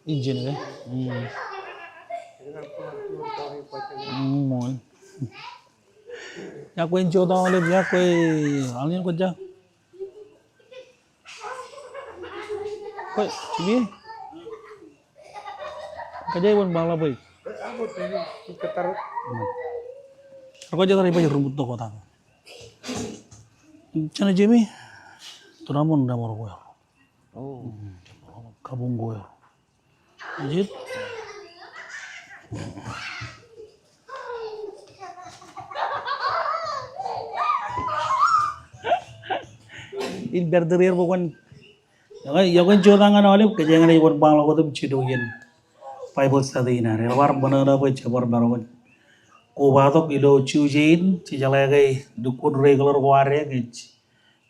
Engine cái. Mỏi. Ya quên cho tao lên ya quên ăn lên quên chưa? Quên, chỉ biết cái gì quên bang là bơi. Aku tadi ketar Aku aja tadi baju rumput tuh kota. Cina Jimmy, tuh namun udah mau gue. oh Kabung gue. Jit, in berderir bukan. Ya kan jodangan oleh kejangan iwan bang lo tuh ciduin. Bible study na re war bana na bai chabar baron ko ba to kilo chujin ci jala gai dukun regular ware ge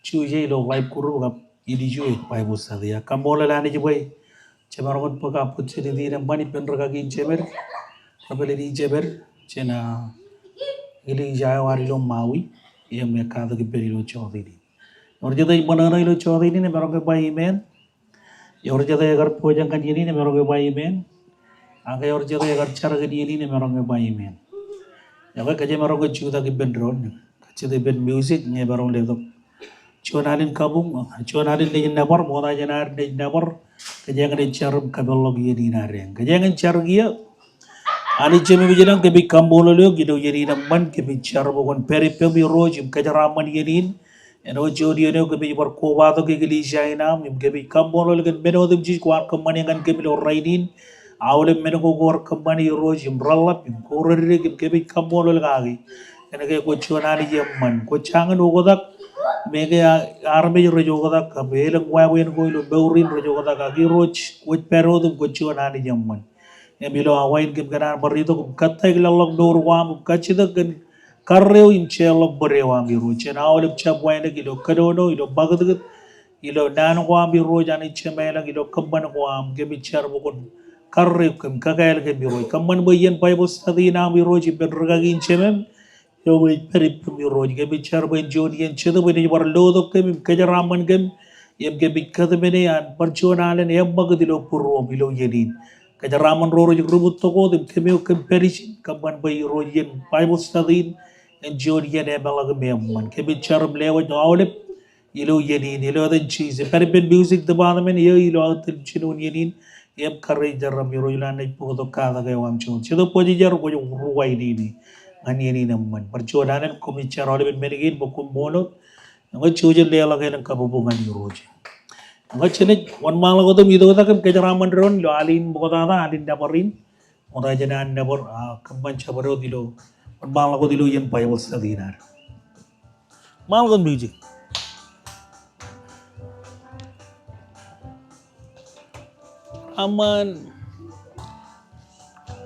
chuje lo live kuru ga idi jue Bible study ya kambola la ni bai chabar gon paka putse di na bani pen raga gi cheber rabele di cheber chena ili jaya wari lo maui ye me ka to ki peri lo chodi di और जब ये बना रही लो चौधरी ने मेरे को भाई मैन और जब ये अगर पूजन का ये ने मेरे को भाई मैन आगे और जब ये अगर चार का ये ने मेरे को भाई man ya ka kaje maro ko chuda ki ben ron kache de ben music nge baron le to chonalin kabung chonalin de nabar moda janar de nabar kaje ngade charum kabello gi di na ren kaje ngen char gi ani cheme bi jelang ke bi kambolo le gi do yeri na man ke bi char bo kon peri pe bi roj im kaje raman yerin eno jodi eno ke bi bar ko ba to ke li jaina im ke bi kambolo le ben odum ji ko ar kam mani ngan ke bi lo raidin awle men ko gor kambani roji mralla pim ko rere ke ke bi kambolo lagi ene ke ko chonani je man ko changan ogodak mege arme rojo godak ka belang wa wen ko lo bewrin rojo godak ka gi roj ko pero dum ko chonani je man e bilo awain ke ganan barito ko katta ilalok dor wam kachida gen karreo im chelo bore wam gi roje na awle chab wa ene gilo kadono ilo bagad ilo nan wam bi rojani chemela gilo kabban wam ke bi char bokon karre kem kagael ke biro kamman boyen bible study na biro ji berga gin chemem yo boy peri biro ji ke bichar boy jodi yen chedo boy ni bar lodo kem ke raman kem yem ke bikkat bene an parchonalen yem bagdilo purro bilo yedin ke raman roro ji rubut to ko dem kem kem perish kamman boy ro yen bible study en jodi yen e balag mem man ke bichar lewa awle yelo yedin yelo den cheese peri ben music de banamen yo yelo atul chinon yedin yem karre jarram yoro yulane podo kada ga wam chon chido poji jar ko ruwai ni ani ni namman par chodanen ko mi charole ben menigin bokum mono ngo chuje le la ga ka bobo ngani roje ngo chene wan mala ko to mi do ta kam ke jaraman ron lo alin boda da alin dabarin oda janan dabor kamban chabaro dilo wan mala ko dilo yen pay wasa dinar mal gon music aman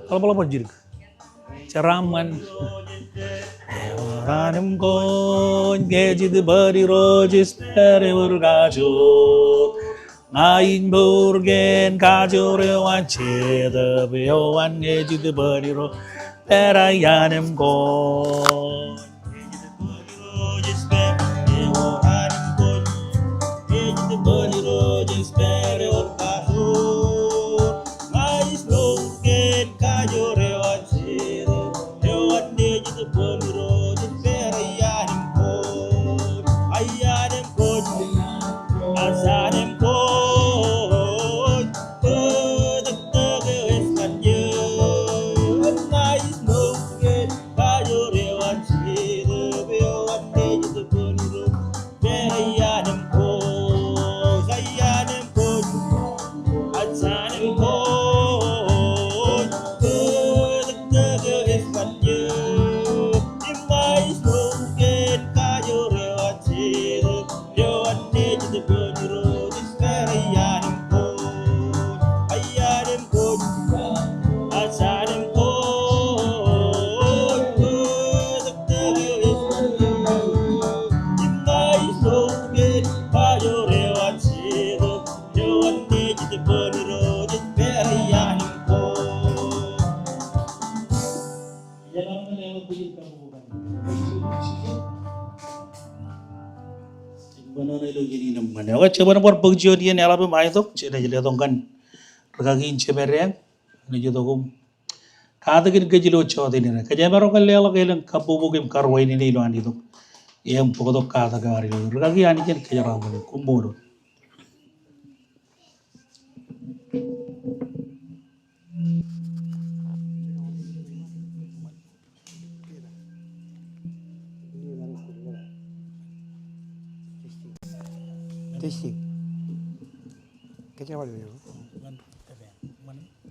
kalau apa jirik ceraman Ranum kon gejid bari rojis pere urgajo ngain burgen kajore wanche de beo wan gejid bari ro pera yanem kon rojis pere ranum kon gejid bari rojis pere urgajo ngais burgen kajore wanche de beo wan gejid bari ro Oke, coba nomor pengjian dia ni alamu main tu, cina jadi tongkan Ragagin Chemerang, Nijotum. Katakin Gajilo Chodin, Kajamaro Kalelo Galan Kabukim Karway in Iloanito. Yam Podo Katagari, Ragagian Kajaram, Kumbodo. Testing. Kaya wala yun.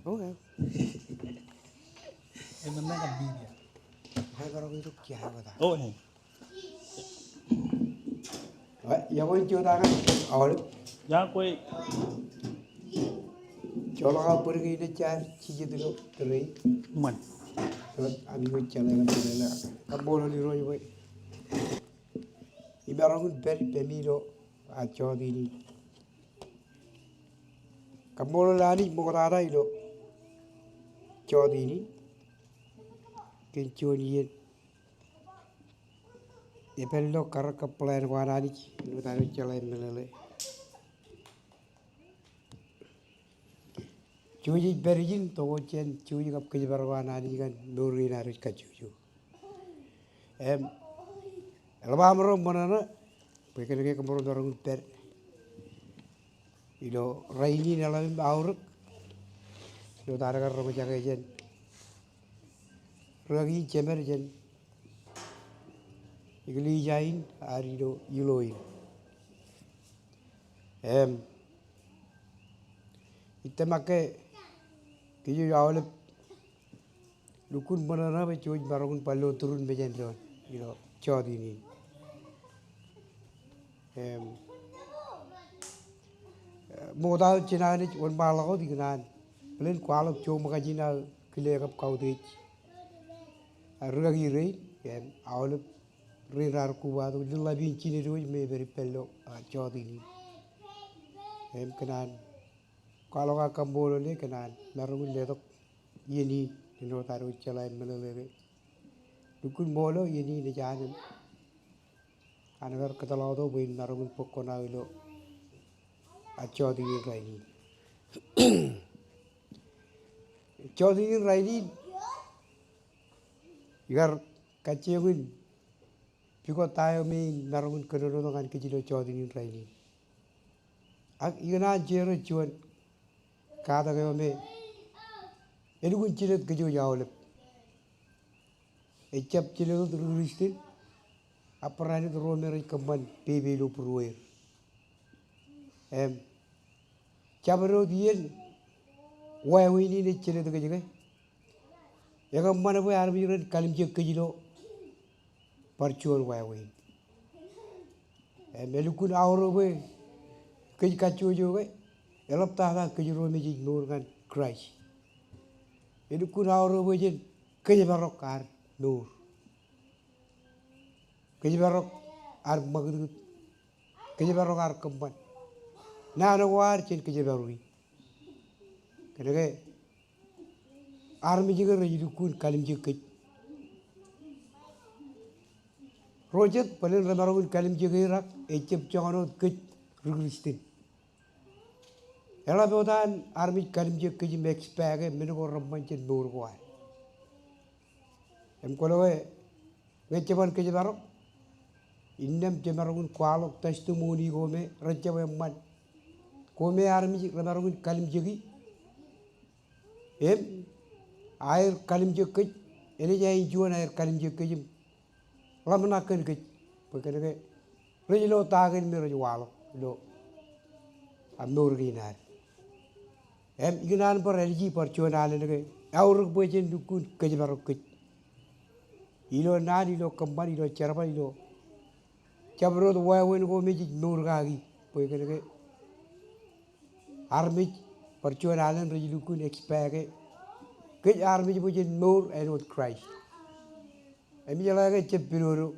Okay. Hai karo itu kia apa dah? Oh, Ya kau itu dah kan awal. Yakwe, Kalau kau pergi ni cari cici dulu terai. Man, Abi kau cari kan terai lah. Kamu boleh roy boy. Ibarat kau beri pemiro aco ini. Kamu boleh lari mau rara itu. Aco ini. Kencurian. Epello karak kepala yang warna ni. Lu tahu jalan meleleh. Cuci berjin to chen cuci kap kerja berwarna ni kan nuri naris kacucu. Elba amro mana na, pekan ke kamar dorong per. Ilo raini nalam auruk. Ilo tarakar rogo jaga jen. Rogi cemer jen. Igli jain arido iloin. Ite make kiju awal lukun mana na be cuci barang palu turun bejen don. Ilo codi ni. Modal Cina ni wan bala ko di kanan. Pelin kualok cuma kajina kile kap kau deh. Ragi rei, awal rei rar kuat tu jela bin Cina tu me beri pello codi ni. Kanan kalau kau kambol ni kanan narun ledok ini ino taruh celai melelere. Lukun molo ini ni jangan. Anak kata lau tu bin narun pokona ilo. Acodi ni raini. Acodi ni raini. Igar kacewin. Juga tayo me narun kerana kan kecil acodi ni raini. Ak igana jero cuan. Kata kau me. Elukun cilet kejo jauh. Ecap cilet tu ristin. Apa rani tu romer keman PB lu peruir. Cabaro dian, wah ini ni cile tu kerja. Ya kan mana pun army kan kalim cek kerja lo, percual wah ini. Melukun awal pun kerja kacau juga. Elap tahu kerja romi jadi nur kan crash. Melukun awal pun jadi kerja barok ar nur. Kerja barok ar maghrib. Kerja barok ar keman. Nah, nak war cint kerja baru ni. Kerana army juga rejukun kalim juga. Project paling ramai kalim juga irak. Ecep jangan ket rugistin. Ela beotan army kalim juga je max pack menu orang macam nur kuai. Kalau ngecepan kerja baru. Indem cemarun kualok testimoni kome rancam eman. Kome army ramarun kalim jegi, air kalim jegi, ini jadi jual air kalim jegi, lamana kan jegi, perkara ke, rejilo takin merjual, lo, amnur ginar, ikan per religi per cuan alen ke, auruk bejen dukun kerja baru ke, ilo nari ilo kembali ilo cerapa ilo, cabrot wawen ko mejik nur gagi, perkara ke. Army percuan alen rejulukun expect ke army je nur and with Christ. Emi jala ke cep biru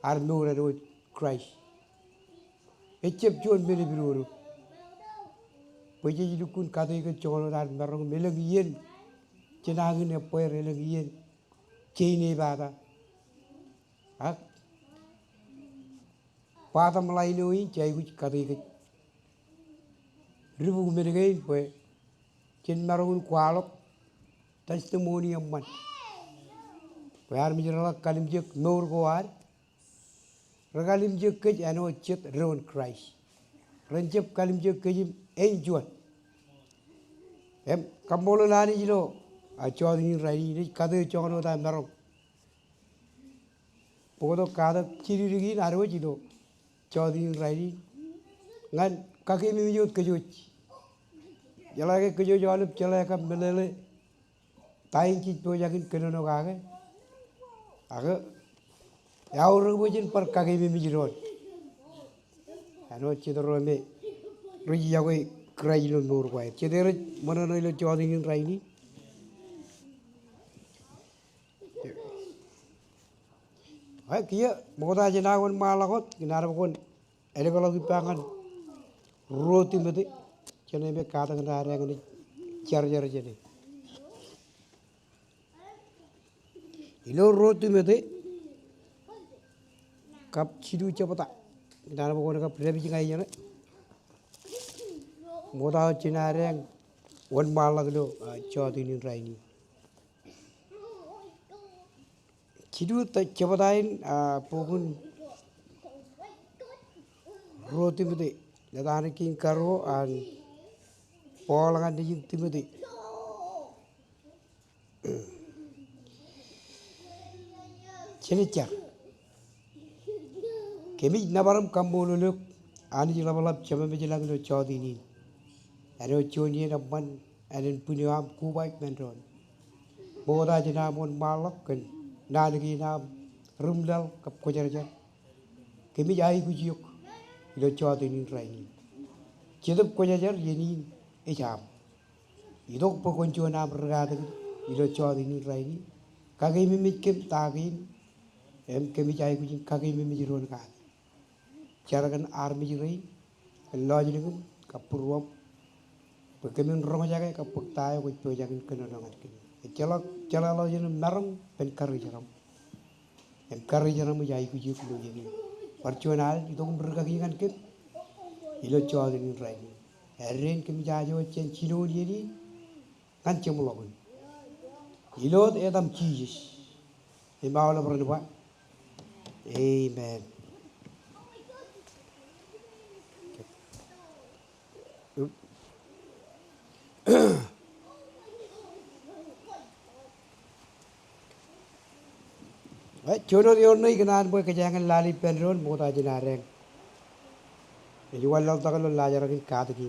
ar nur and with Christ. Cep cuan beri biru. Pergi julukun kata ke cuan ar barang meleng yen cenangin apa yang meleng yen cini bata. Hak bata melayu ini cai kuch kata ke ribu menegay pues kin marun kualok testimoni amman bayar mijrala kalim jek nur goar ragalim jek kej ano chet ron Christ ranjep kalim jek kejim enjoy em kambolo lani jilo a chodin rai ni kade chono da marong podo kada chirigi narwo jilo chodin rai ngan kaki mi yut kejuj jala ke kejuj alip jala ka melele tain chi to yakin kenono kage aga yaur bujin par kaki mi jiron ano chidoro me ruji yawe krai lo nur kwai chidere monono lo chodin rai ni ai kia moda jena kon malakot kinar kon elekologi pangan roti mete chene me kata ngana are ngani jar jene ilo roti mete kap chidu chapata kinar kon kap rebi ngai jene moda chena are wan malak lo chodi ni rai ni chidu ta chapatain pogun roti mete ladani king karo an polangan di timete chenichar kemi nabaram kambolo ani jilabalap chama me jilang lo chodi ni ano choni namban anen punyam kubai menron boda jina mon malak kan nadagi nam rumdal kap kojarja kemi jai kujiok lo chodi ni rai ni chedap kojarja yeni ejam idok pokon chona bergada ilo chodi ni rai ni kage mi mikem tagin em kemi jai kujin kage mi jiron ka charagan army jirai lojinigum kapurwam pekemin rong jaga kapuk tayo ko pejagin kenonongan kini chala lojin narang pen kari jaram em kari jaram jai kuji kulo jeni percuanal idok berkaki kan kem ilo chodi ni rai ni erin kemi jajo chen chino ni kan chemulokun ilot edam Jesus imawala berdoa amen Jono yon noi kenan boy kejangan lali penron mota jinareng jadi walau tak lo lajar lagi kat ki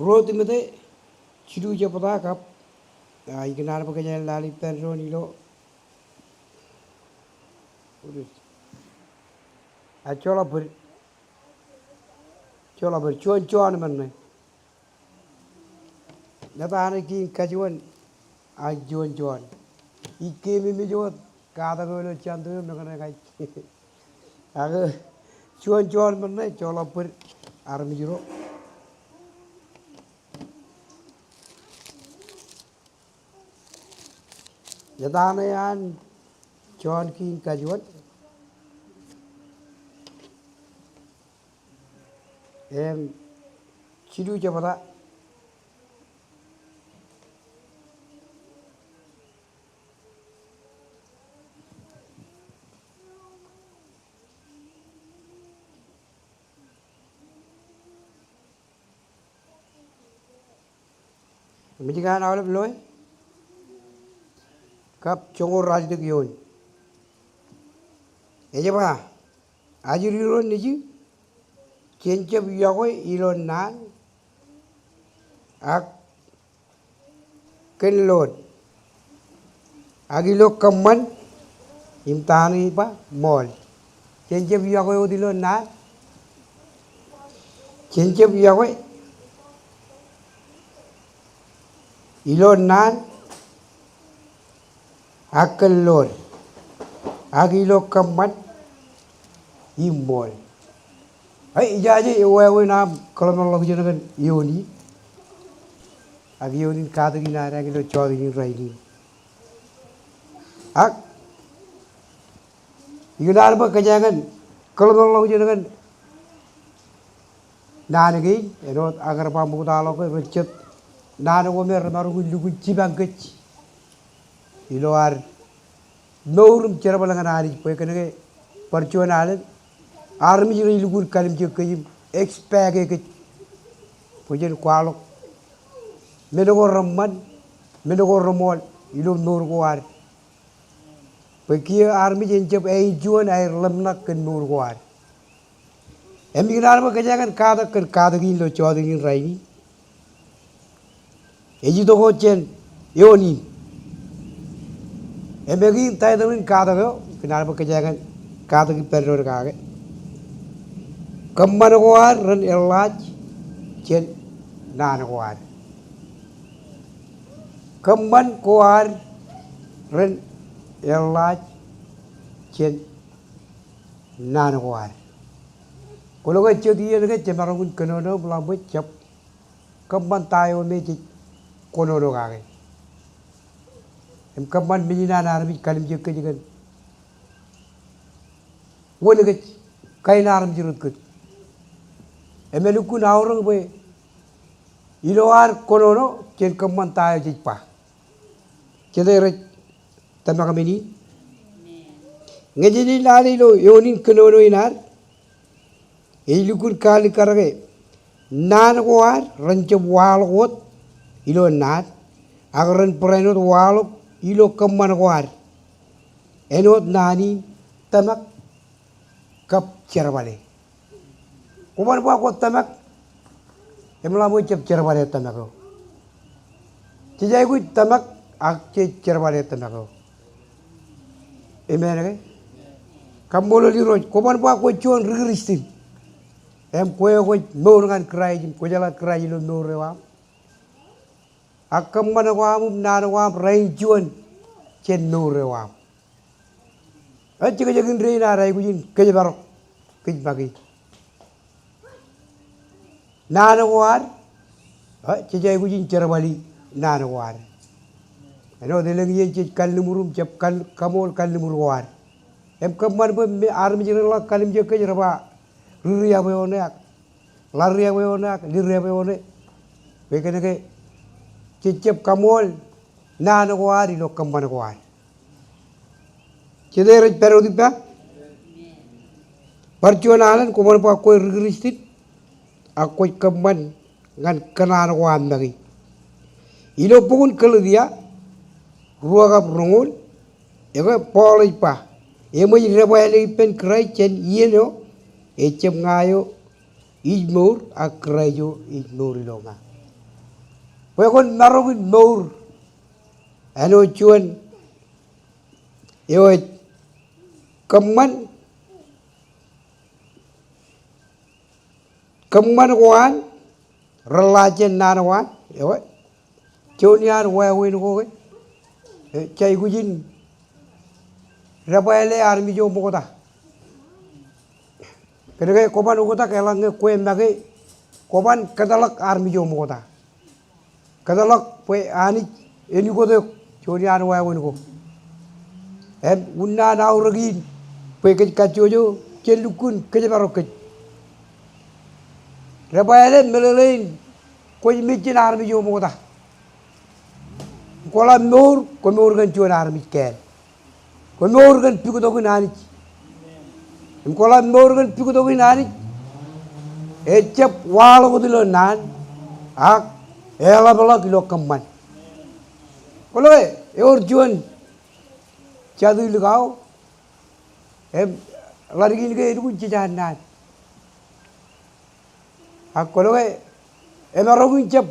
roti mete chidu je pada kap ai kenan boy kejangan lali penron ilo chola ber cuan mana Natane ki kajuan ajuan ike mi jual kata ko lo chandu nakana kai aga cuan mana chola per armi juro Natane an cuan ki kajuan chidu japada Menjaga awal beloi, kap congor raj dek yon. Eja ba, ajur iron niji, kencap yakoy iron nan, ak kenlon, agilo kaman, imtahani ba mall. Kencap yakoy odilon nan, kencap yakoy ilon nan akelon agilo kaman imol ai jaje ewe nam kalau mau lagu jenengan yoni agi yoni kata gina ada agilo chori ni rai ni ak Ikan apa kejangan kalau orang jangan naan gini, erot agar pamuk talok recep naan ko mer maru lugu cibang kec, iloar nourum cara balangan hari, poe kene percuan alen, army jiri lugu kalim cek kejim, expect kec, poe jen kualok, menogor ramman, menogor ramol, ilo nour ko ar. Pergi army jencep juan air lemnak ke nur kuar. Emikiran apa kejangan kada gini lo cawat gini raini. Eji to kochen yoni. Emegi tay tamin kada ko kenapa kejangan kada ki peror kage. Kamman kuar ran elaj chen nan kuar. Kamman kuar ran elaj chen nan kuar. Kalau kau cakap dia kan cuma orang kono belum bercap, kapan tahu mesti kono kage. Kapan menjina narmi kalim cakap jangan. Wala kan kaya narmi jerut kat. Emelukun orang boleh iluar kono chen kapan tahu jipah. Jadi tanpa kami ni. Ngejini lari lo yonin kono inar. Ilukun kali karage nan kuar rancap walot ilo nat agaran perenot walok ilo keman kuar enot nani tamak kap cerabale kuman buat ko tamak emlamu cep cerabale tamako cijai ku tamak akce cerabale tamako emene kambolo di roj kuman buat ko cuan riristin kue mau dengan kerai kue jalan kerai lu nur rewam, akam mana wam nana wam rai juan chen nur rewam, aja kerja gini rai kujin kerja barok kerja bagi, nana war, aja kujin cara bali nana war, eno deleng ye cek kalimurum cep kamol kalimur war, kamar be army jenela kalim je kerja raba. Lari apa yang liri apa yang begini ke cicip kamol na nakuari lo kampan nakuari cedera peru tiba perjuangan alan kuman pa aku rigistit aku kampan ngan kena nakuan lagi ilo pun kalau dia ruagap rongol ego polai pa emo jiraba lagi pen kerai cen ieno ecem ngayo ijmur akrayo ijmur ilonga. Pekon narogin mur ano cuan yoit keman kuan relajen nanawan yoit cuanian wawin ko cai kujin rapaele army jo mokota Kerana koban ukota kelang kue mage koban kadalak army jo mokota kadalak kue ani ini kote curi anu wai ko unna na uragin kue kacojo celukun kejabarok rebaile melelein kue micin army jo mokota kola nur ko gan curi army ken ko gan pikuto ko nani Kalau orang pikir tu nani, ecap walau tu lo nan, ela kilo keman. Kalau juan cadu lukau, lari gini ke itu cincang nan. Kalau orang cep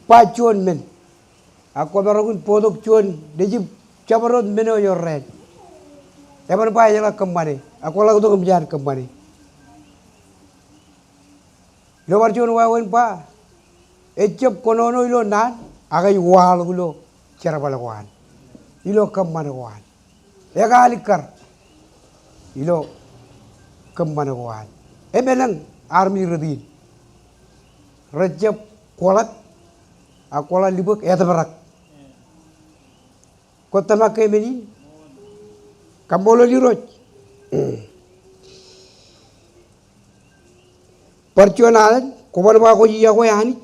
pacuan men, orang podok cuan, dejip cabarot meno yorren. Eman pa jala kembali. Aku lagu tu kebijakan kembali. Lewat cuman wawan pa. Ecap konono ilo nan. Agai wal gulo cara balakuan. Ilo kembali kuan. Ya kalikar. Ilo kembali kuan. Menang army redin. Rejap kualat. Aku lah libuk ya teberak. Kota makai meni. Kambolo liroj, Percuanan, kubar ba ko iya ko yani.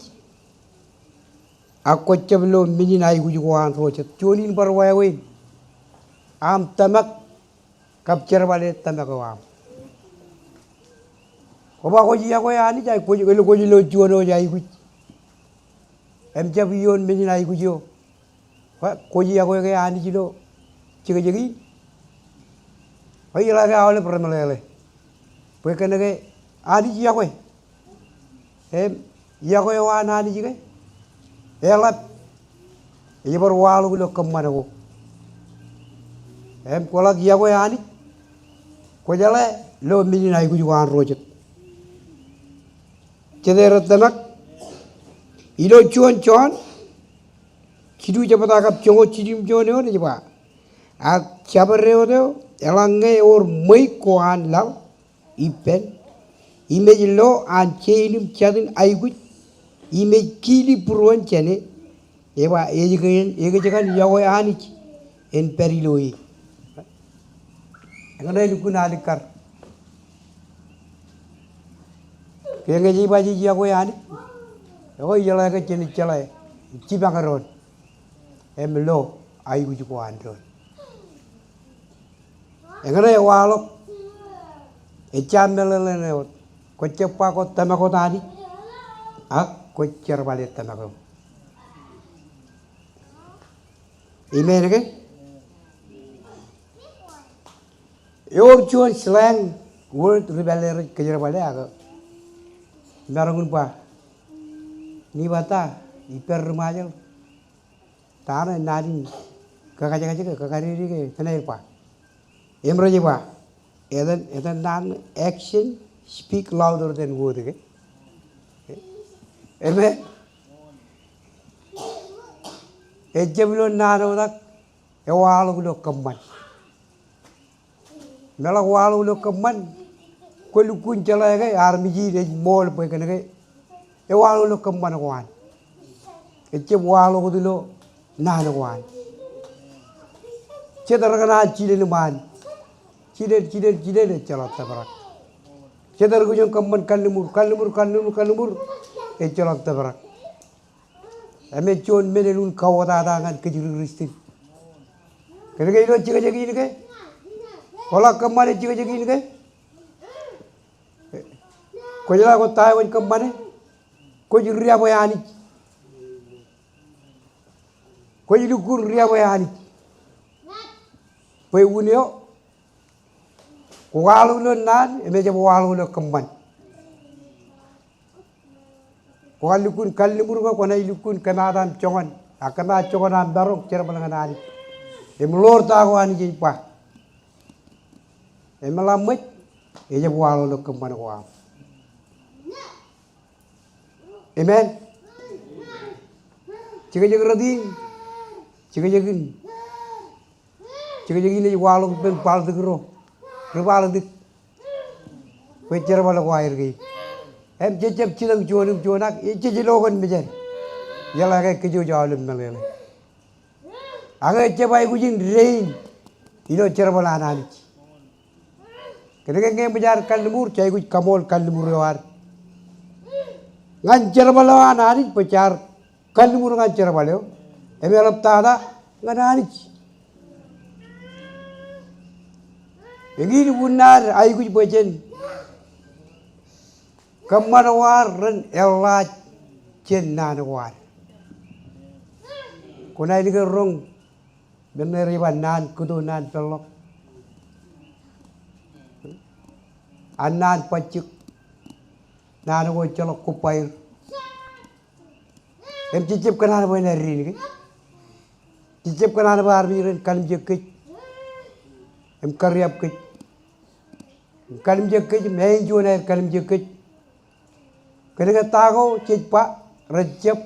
Ako ceblo mini na igu ko an roche. Chunin barwaya win. Am tamak kapcer bale tamak am. Kubar ko iya ko yani jai ko lo chuano jai igu. Em jab yon mini na igu jo. Ko iya ko yani jilo. Ciga jegi. Ai la ga ole permelele. Pues que nege ani iya ko. Em iya ko wa na ani jiga. Elap ibar walu lo kamana ko. Em kolak iya ko ani. Ko jale lo mini na igu jo an roche. Cedera tamak ilo chuan cidu jabata kap chongo cidim jone ore jaba ak chabare ore elange or mai ko an law ipen image lo an chelim chadin aigut image kili purwan chene eba ege jagan yawo ani en periloi ngana ilu alikar kenge jiba ji yawo ani o yala ga chene chala cibangaron emlo aigu ko andron engare walo echamele ne ko cepa ko tamako tadi ak ko cerbale tamako imenege yor chuan slang word rebelle kejerbale aga narangun pa ni bata iper remaja Tana nadi kakari ke tanai pa. Emroje pa. Eden nan action speak louder than word ke. Eme. Ejeblo nano dak ewalu lo keman. Mela walu lo keman. Ko lu kun jala ke army ji de mol pe kan ke. Ewalu lo keman kwan. Ejeb walu ko lo nana wan cedar kana cile man cile celot tabrak cedar ko jong kamban kalumur e celot tabrak ame chon menelun kawata dangan kejuru ristin kene ke ilo ciga jegi ni ke kola kamane ciga jegi ni ke ko jala ko tay won kamane ko jurriya boyani ko yidu gur riya boyani pe wunio ko walu lo nan e meje walu lo kamban ko walikun kallimur ko nay lukun kanadan chongon akana chongonan barok cerbalang nani e mlor ta ko ani ji pa e malamit e je walu lo kamban ko am amen ciga jegrading ciga jegin ni walu ben pal degro rebal dik we cerbala ko air gi em jejeb cilang jonum jonak e jejelogon mejen yala ga kejo jalum melele aga cebai gujin rein ilo cerbala anani kedege ngem bejar kalmur cai guj kamol kalmur war ngan cerbala anani pecar kalmur ngan cerbalo emelap tada nganani begini bunar ay guj bejen kamarwar ren ella cennanwar kunai diga rong bener nan kudunan pelok anan pacik nan go celok kupair em cicip kanan bener rini cicip kanan bar biren kalim jekej em karyap kej kalim jekej main jona kalim jekej kedega tago cippa recep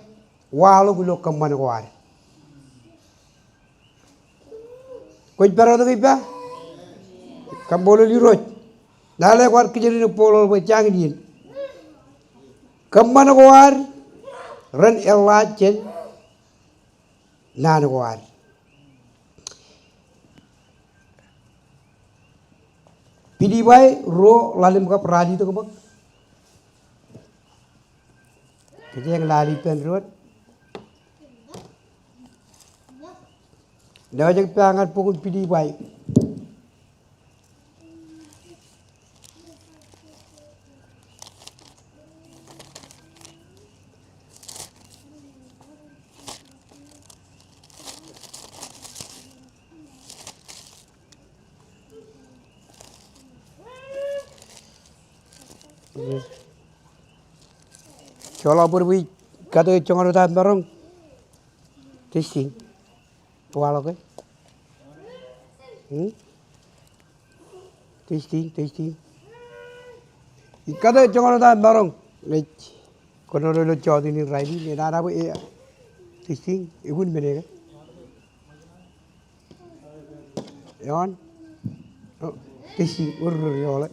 walu gulo kaman war koj parado gipa kambolo liroj dale war kijeri polo bo jangin kaman war ren elachen nan war Pili bai ro lalim ka prali to kebak. Kejeng lali pen ruat. Dah jeng piangat pukul pili bai. Kalau berbui kata congor dah barang, testing, walau ke, testing. Kata congor dah barang, leh, kono lo jauh ini raih ni, nara bu testing, ibu ni mana ke? Yon, testing, urut yola.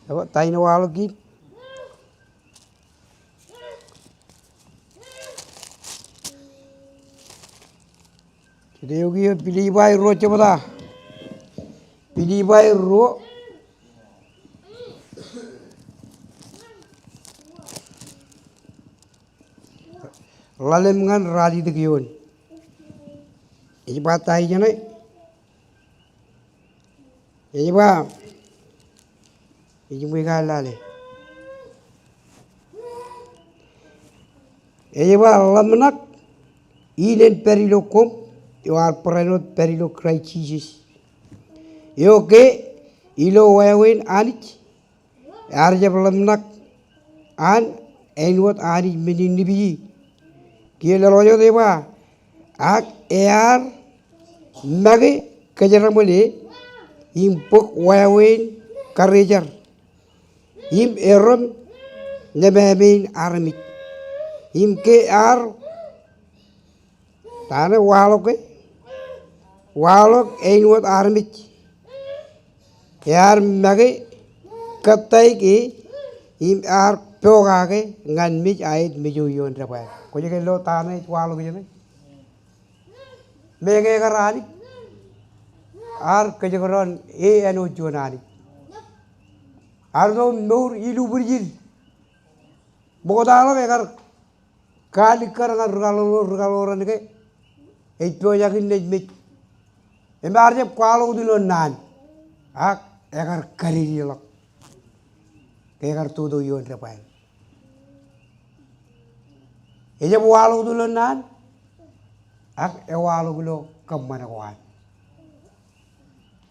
Apa, tahu walau ki. Jadi yogi pilih bai ro coba pilih bai ro lalem ngan radi dekion. Ini batai jane. Ini ba. Ini mereka lale. Ini ba lamnak ilen perilokom. You are perenot perilo crisis. You okay? Ilo wayawin anit. Arja pelamnak an enwat anit meninibi. Kila rojo deba. Ak air mage kejaramole impok wayawin karejar. Im erom nebemin armit. Im ke ar tane walok walok enwat armit. Yar mage katai ki im ar pyoga ke ngan mit ait mijuyon rapai. Ko je lo tane walok je ne. Mege karani ar kejaran eno jonani. Ardo nur ilu burjil. Bodalo megar kali karangan rugalo ke. Itu yakin nejmit. Embarje kwalo dulu nan. Ak egar kari dilok. Egar todo yon rapai. Eja walo dulu nan. Ak ewalo dulu kemana kawan.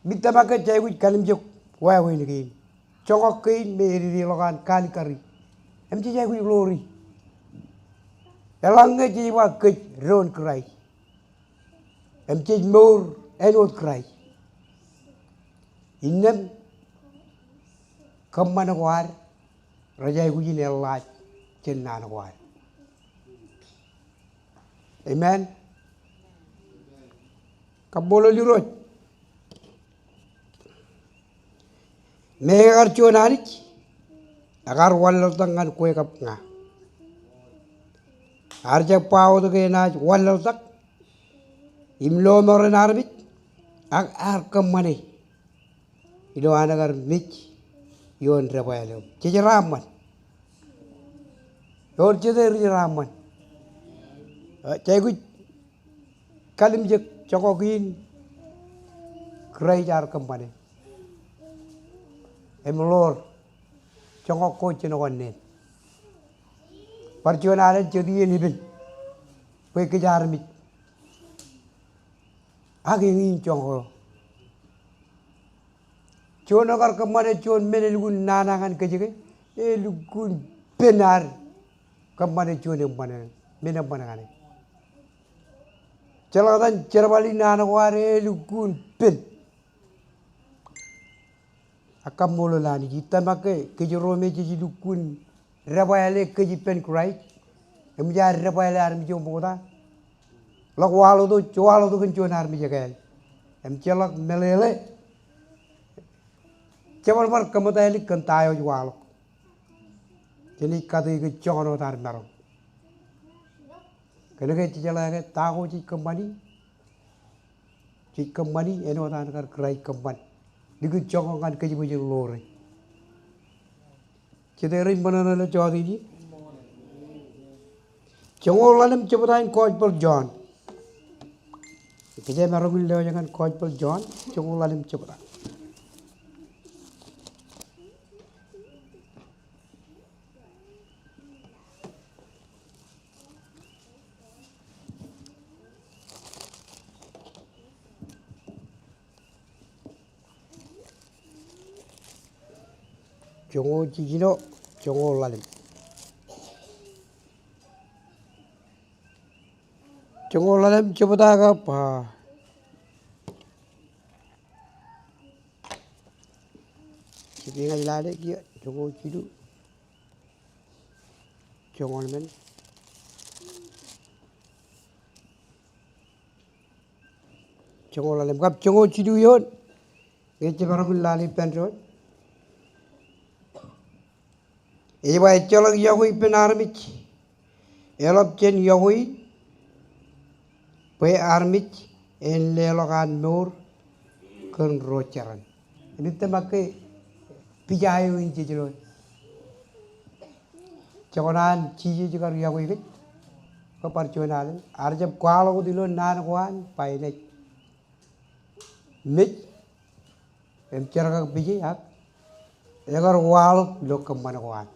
Minta makan cai kuit kalim jok. Wah wah ni. Congok kain meri dilokan kali kari. Emci cai kuit glory. Elangnya jiwa kej ron kerai. Emci mur enot kerai. Innem kemana kawan. Raja kuit ni Allah cenna kawan. Amen. Kabolo lirot. Megar cuanarik. Agar walal tangan kue kapna. Arja pau tu ke naj walal tak. Imlo moren arbit. Ar kemana. Ido anagar mich. Yon rapaelo. Cici raman. Yon cici raman. Cai kalim jek cokokin. Kerai jar kemana. Emlor congok ko cinokan nen. Perjuangan jadi ini bin. Kue kejar mit. Agi ingin congok. Cuan agar kemana cuan menelugun nanangan kejeke. Lugun benar. Kemana cuan yang mana. Mana mana kan. Celatan cerbali nanak ware lugun ben. Akam molo lani kita make kejorome jadi dukun rabayale kejipen kurai emja rabayale armi jo boda lok walo tu kencuan armi jagal emcelak melele cemal mar kematali kentayo walo jadi kata ke jono tar naro kene ke cicala ke tahu ci kembali eno tan kar kurai kembali Diku congongan ke jibu lore. Cederin banana la jodi ni. Congol lalim cepetain coach per John. Kerja maragul leo jangan coach per John. Congol lalim cepetan. Congol cicino, congol lalim. Congol lalim cepetan apa? Cipingan lade kia, congol cidu, congol men. Congol lalim kap congol cidu yon. Kerja maragul lali penron. Iba echolog yahui penarmich. Elop chen yahui. Pe armich en lelogan nur kun rocharan. Ini temake pijayo in jejelo. Chonan chiji juga yahui ke. Kapar chonan. Arjab kualo ko dilo nan kuan paine. Mich em cheraga piji hak. Egar wal lo keman kuan.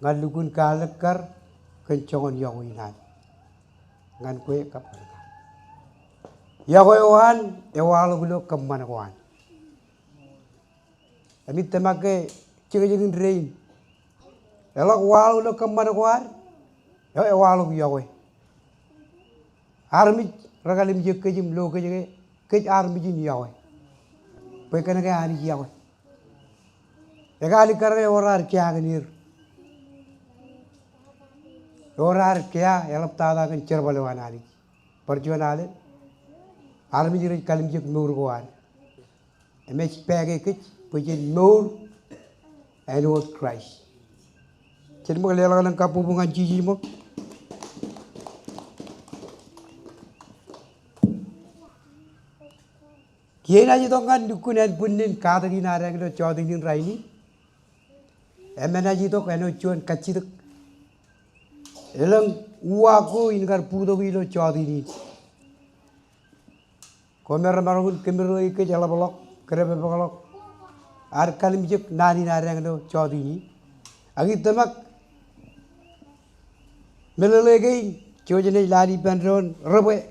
Ngan lukun kalekar kencongan yahui nan. Ngan kue kapar. Yahui wan ewal gulo keman kuan. Ami temake cegeng rein. Elok wal gulo keman kuan. Yo ewal gu yahui. Armi ragalim je kejim lo kejege kej armi jin yahui. Pekana ke ani yahui. Egali karre orar kya ganir. Orar kya elap tada kan cerbalawan ali. Perjuangan ali. Armi jiri kalim jek nur kuan. Emes pege kej pujen nur and what Christ. Jadi mo lelang ng kapubungan jiji mo. Kiena ji tongan dukunan punin kadagi narang do choding din raini. Emena ji to kano chuan kachiduk. Elang uaku ingar pudo gilo choding ni. Komer marungun kemero ike jala bolok kerebe bolok. Ar kalim juk nani narang do choding ni. Agi temak melelegi chojene lari penron robe.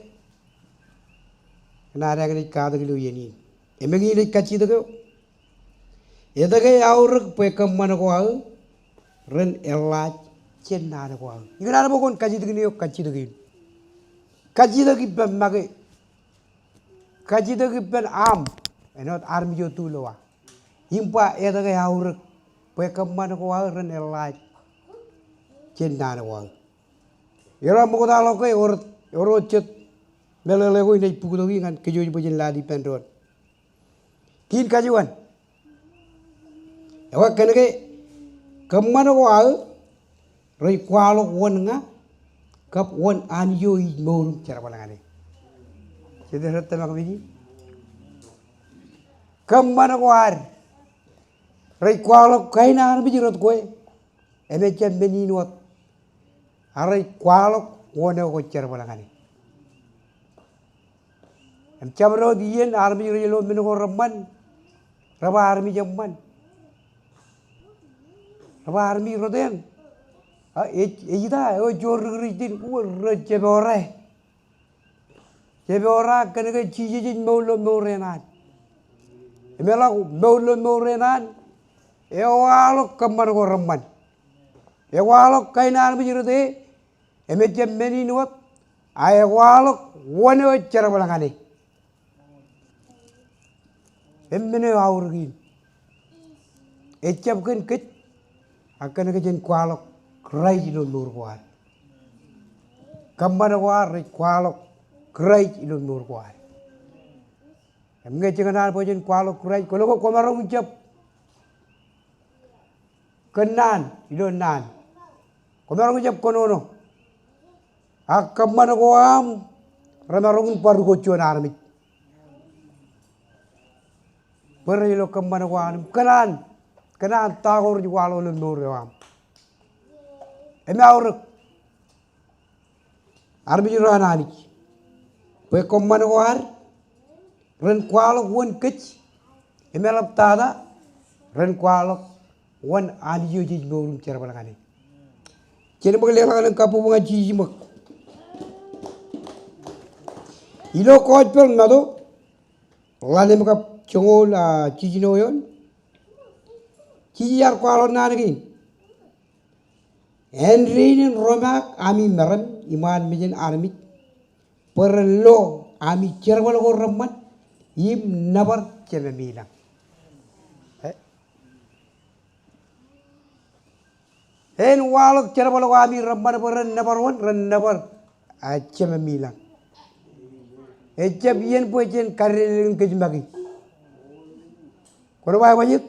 Narang ni kadagilo yeni. Emengi ni kachiduk. Edage aur pekam manako ren elaj chen narako. Igana bokon kachiduk ni kachiduk. Kachiduk ben mage. Kachiduk ben am. Enot armi jo tu loa. Impa edage aur pekam manako ren elaj chen narako. Yara mokoda loke or chet melele ko inay pukudogi kan kejo bojin ladi penron. Kin kajuan. Ewa kenege kemana ko au roi kwalo won nga kap won anyo I morum cara balangane. Jadi rete makabini. Kemana ko ar roi kwalo kaina ar bijirot koe. Ene chen meninot. Arai kwalo wone ko cara balangane. Cabro diyen army relo mino ramman raba army jamman raba army roden ejida o jor ridin ur jebore kenege chijin maulo morenan emela maulo morenan ewalo kamar ko ramman ewalo kaina army rode emeje meni nuot ayewalo wone o charabalangane Emene aurgin. Ecap kan kec akan kejen kualok kerai ilon nur kuar. Kambar kuar kualok kerai ilon nur kuar. Emge cenganar pojen kualok kerai kalau kau komarong ucap kenan ilon nan. Komarong ucap konono. Akambar kuam ramarong paru kocuan armit. Perilo kemana wanam kanan tagor jualo le noream. Eme aurek arbi juranani. Pe kemana war ren kualo won kech. Eme lap tada ren kualo won ani joji norum cerbalangani. Jadi boleh lakukan kapu bunga cici mak. Ilo kau nado, lalu mereka congol cici noyon, cici ar kualo nari. Henry Roma ami meram iman mejen army perlo ami cerbal ko ramman im nabar cememila. En walok cerbal ko ami ramman peren nabar cememila. Ejab yen pojen karelin kejmagi. Kono bay wajib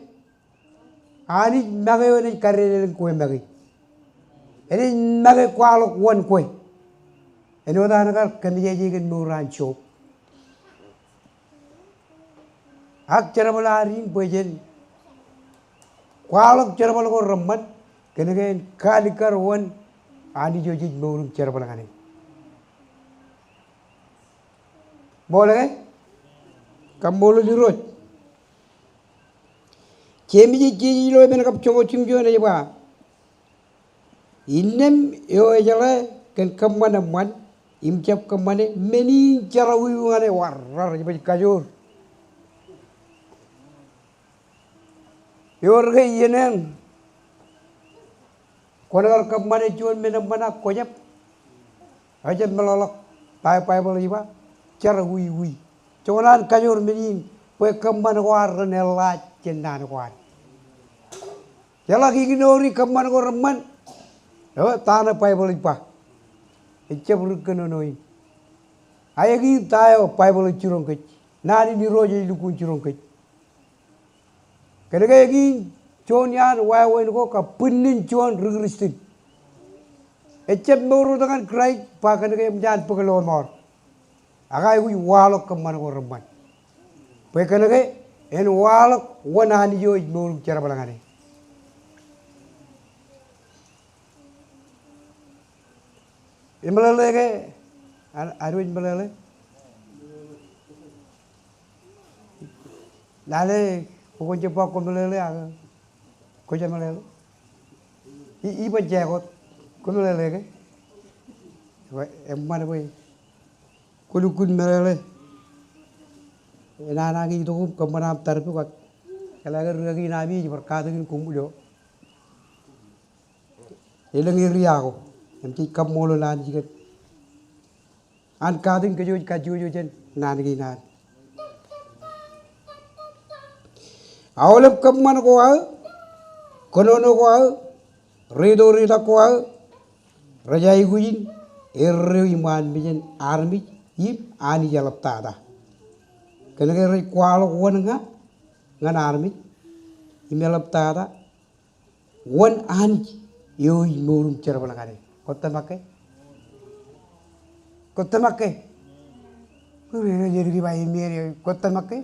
ani magayo ni karelin ko magi. Ini mage kualo won kue. Ini wada nakar kemiye jigen nuran chop. Ak cerabalarin pojen kualo cerabal ko ramman kenegen kalikar won ani joji nurum cerabalangani. Boleh kam bolu dirot. Kemiye jiji lo ben kap chongo chingjo na ba. Inem yo ejale ken kemana man imcap kemana meni cara wiwane warar jadi kajur yor ke yenen konar kemana cuan mena mana kojap aja melolok pai boleh ba cara wi cuman kajur meni pe kemana war nelat cenan war ya lagi ginori kemana ko reman Ewa tanah pai boleh pa, ecap rukken noin. Ayah gini tayo pai boleh curong kec, nari ni roja ilukun curong kec. Kerana gini cuan yan wai ko ka penin cuan regrestin. Ecap moro dengan kerai pa kerana gini menjan pekelon mor. Agai hui walok kemana ko reman. Pai kerana gini en walok wanani jo moro cara balangane. Imelele ke, aduh imelele. Lalu pukul cepat kau melele aga, kau jangan melele. Ibu jago, kau melele ke. Mana boy, kau lukun melele. Nana gitu kau mana terpu kau. Kalau agar lagi nabi berkata dengan kumpulo. Elengi riago. Nanti kamu mulu lan jikat, an kadin kaju jen nanti nan. Awalnya kamu mana kau au, kono kau au, rida kau au, raja iguin, iman bijen army, ani jalap tada. Kena kau kualo wan ngan army, jalap tada, wan ani, yo murum cerita kare. Kota makai, jadi bayi meri kota makai,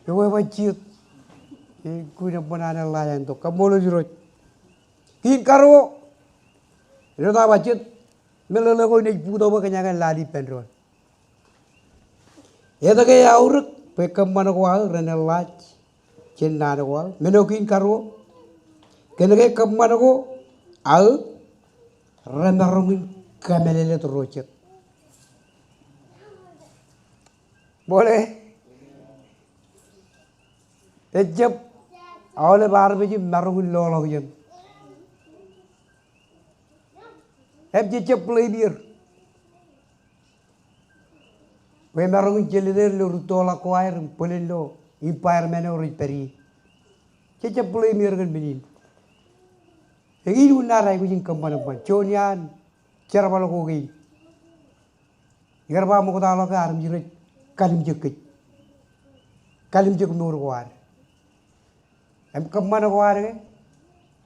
yo wajib, kuna banana layan to, kamu lo jurut, kin karo, itu tak wajib, meleleh kau ni puto bakenyakan ladi penron, ya tak kaya aurek, pekam mana kau au, renal laj, cendana kau au, menokin karo, kena kaya kam mana kau au, Ramarungin kamelele terocet. Boleh? Ejab awalnya baru biji marungin lolo jen. Ejab play beer. We marungin jelider lo rutola kuair pelin lo empire mana orang peri. Ejab play beer kan begini. Ini unarai kucing kemana-mana. Conian, cara balok kogi. Ikan mau kata ke aram jirat kalim jek nur kuar. Kemana kuar ke?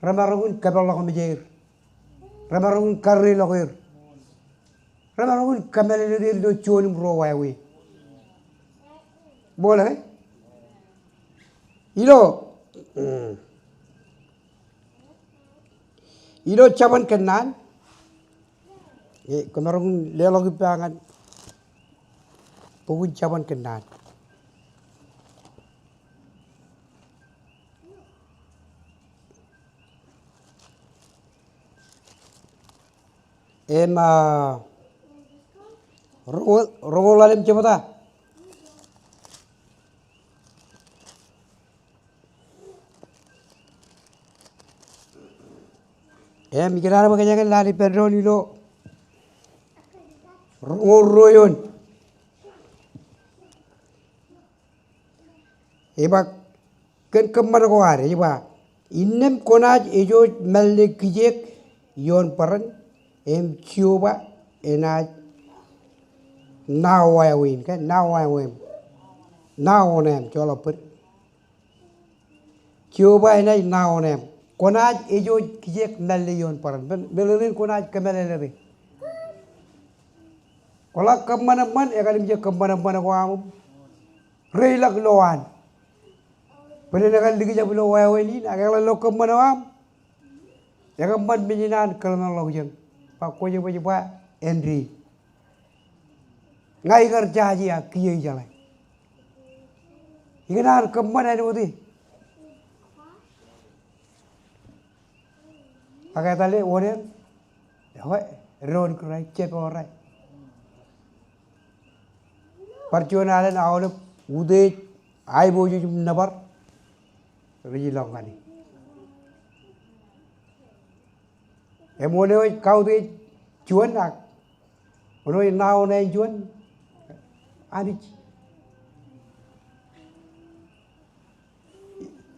Ramarungun kapal lok mejair. Ramarungun karri lokir. Ramarungun kamelele do conim rawai. Boleh? ilo ilo caban kenan kemarin lelaki pangan pun caban kenan rongolalem cabata mikirana makanya lari pedron ilo rongoroyon ebak ken kemana ko are eba innem konaj ejo melde kijek yon paran em cioba enaj nawaya win kan nawaya win nawonem choloper cioba enaj nawonem konaj ejo kijek melde yon paran belerin konaj kemelere kola kemana man ekalim je kemana mana ko am reilak loan penenakan ligi jab lo waya weni agak lo kemana am ya keman binyinan kalana lo jeng pak ko je ba Henry ngai kerja aja ya kiai jalan ikan kemana itu ti pakai tali orang ya ron kerai cek orang perjuangan awal udah ay boju nabar rilang kani emone kau tu cuan nak ono nau nai cuan ani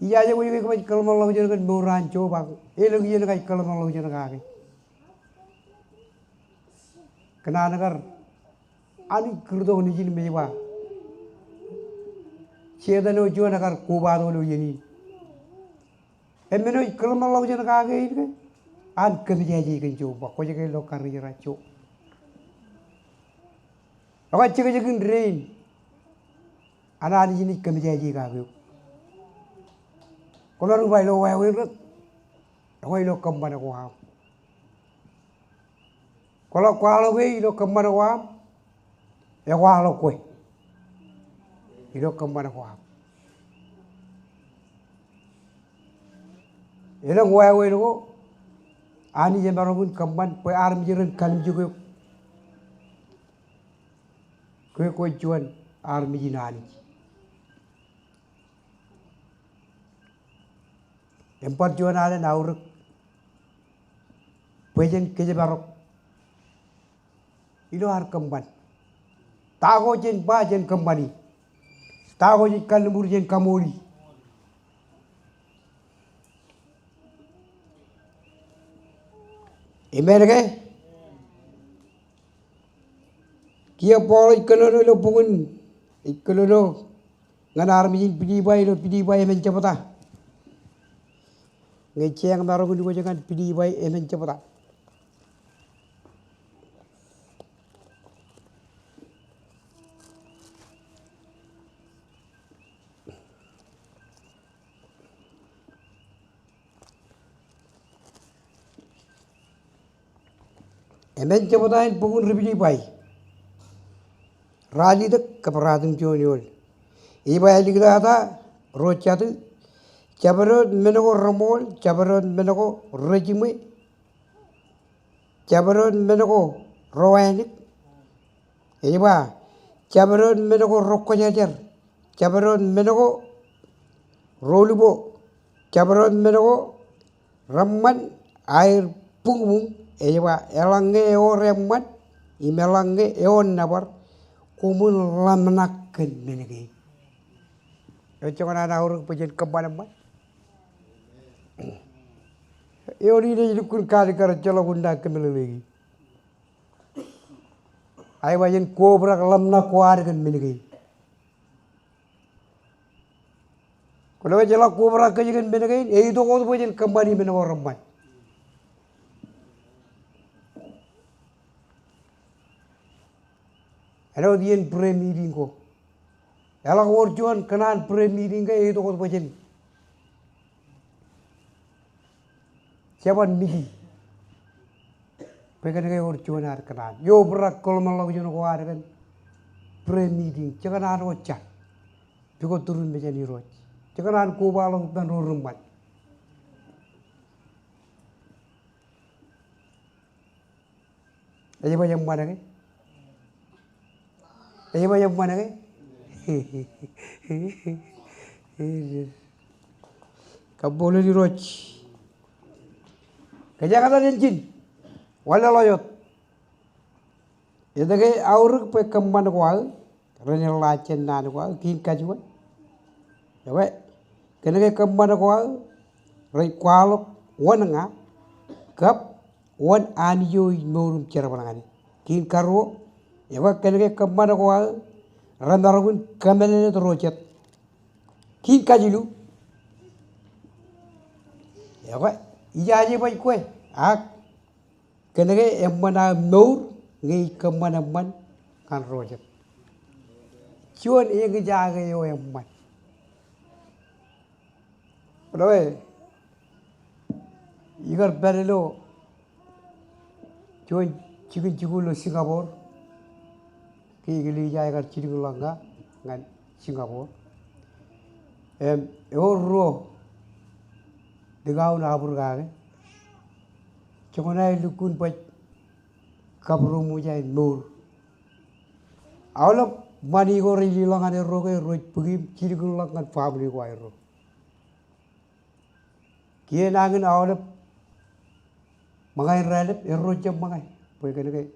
iya je boju kalau malu je kan buran coba elu je kan kalau malu je kan kena nagar ani kerdo ni jin mewa cedano juana kar kubado lo yeni emeno kelma lo jana kage ini an kerja ji kan coba ko je lo kari raco awak cek je kan rain ana ani jini kerja ji kage kalau lu bayi lo wai wai lo kembana ko ha kalau kualo wei lo kembana ko ya walo kue ilo kembana ko ilo wai lo ani je marabun kemban kue arm jiren kalim juga kue juan arm jinani empat juan ale nauruk pejen keje barok ilo har kemban tago jen ba jen kembani tago jen kalmur jen kamoli emerge kia polo ikalono lo pungun ikalono nganar mijin pidi bai men cepata ngeceng baru kudu jangan pidi bai men cepata emen cepatain pungun ribidi bai rali dak keperadum joniol ibai ligda ada rochatu cabarot menoko romol cabarot menoko rejime cabarot menoko rowanik iba cabarot menoko rokojajar cabarot menoko rolubo cabarot menoko ramman air punggung iba elange oremat imelange eon nabar kumul lamnaken menege Jangan ada orang pejen kemana-mana. Eori ni lukun kali kara calo bunda kemelegi. Ayah bajen kobra lamna kuar kan menegi. Kalau bajen kobra kajikan menegi, itu kau tu bajen kembali menegi orang mai. Ada dia pre meeting ko. Elang worjuan kenan pre meeting ka itu kau bajen Siapa migi. Pekan ke or cuan ar kanan. Yo berak kalau malah kujuan ko ar kan. Pre meeting. Jangan ar ocat. Piko turun meja ni roj. Jangan ar ko balang dan rumah. Aja banyak mana ke? Aja banyak mana ke? Kabolo di roj. Kerja kata jencin. Wala loyot. Itu ke aur pe kemana kual. Rene lacen nan kual. Kin kajuan. Yawe. Kena ke kemana kual. Rai kualok. Wan nga. Kap. Wan anjo norum cara balangani. Kin karo. Yawe kena ke kemana kual. Randarun kamelene terocet. Kin kajilu. Yawe. Iya aja baik kue. Ak. Kena ke yang mana nur ngai kemana man kan rojak. Cuan yang kejaga yo yang man. Bro, igar berelo. Cuan cikgu Singapura. Kigili jaya gar cikgu langga ngan Singapura. Euro degau na abur gage. Cuma lukun pat kabru mujai nur. Awalap mani ko rili langan ero ke roj pergi ciri langan family ko ero. Kia nangin awalap mangai relep ero jam mangai. Poi kena ke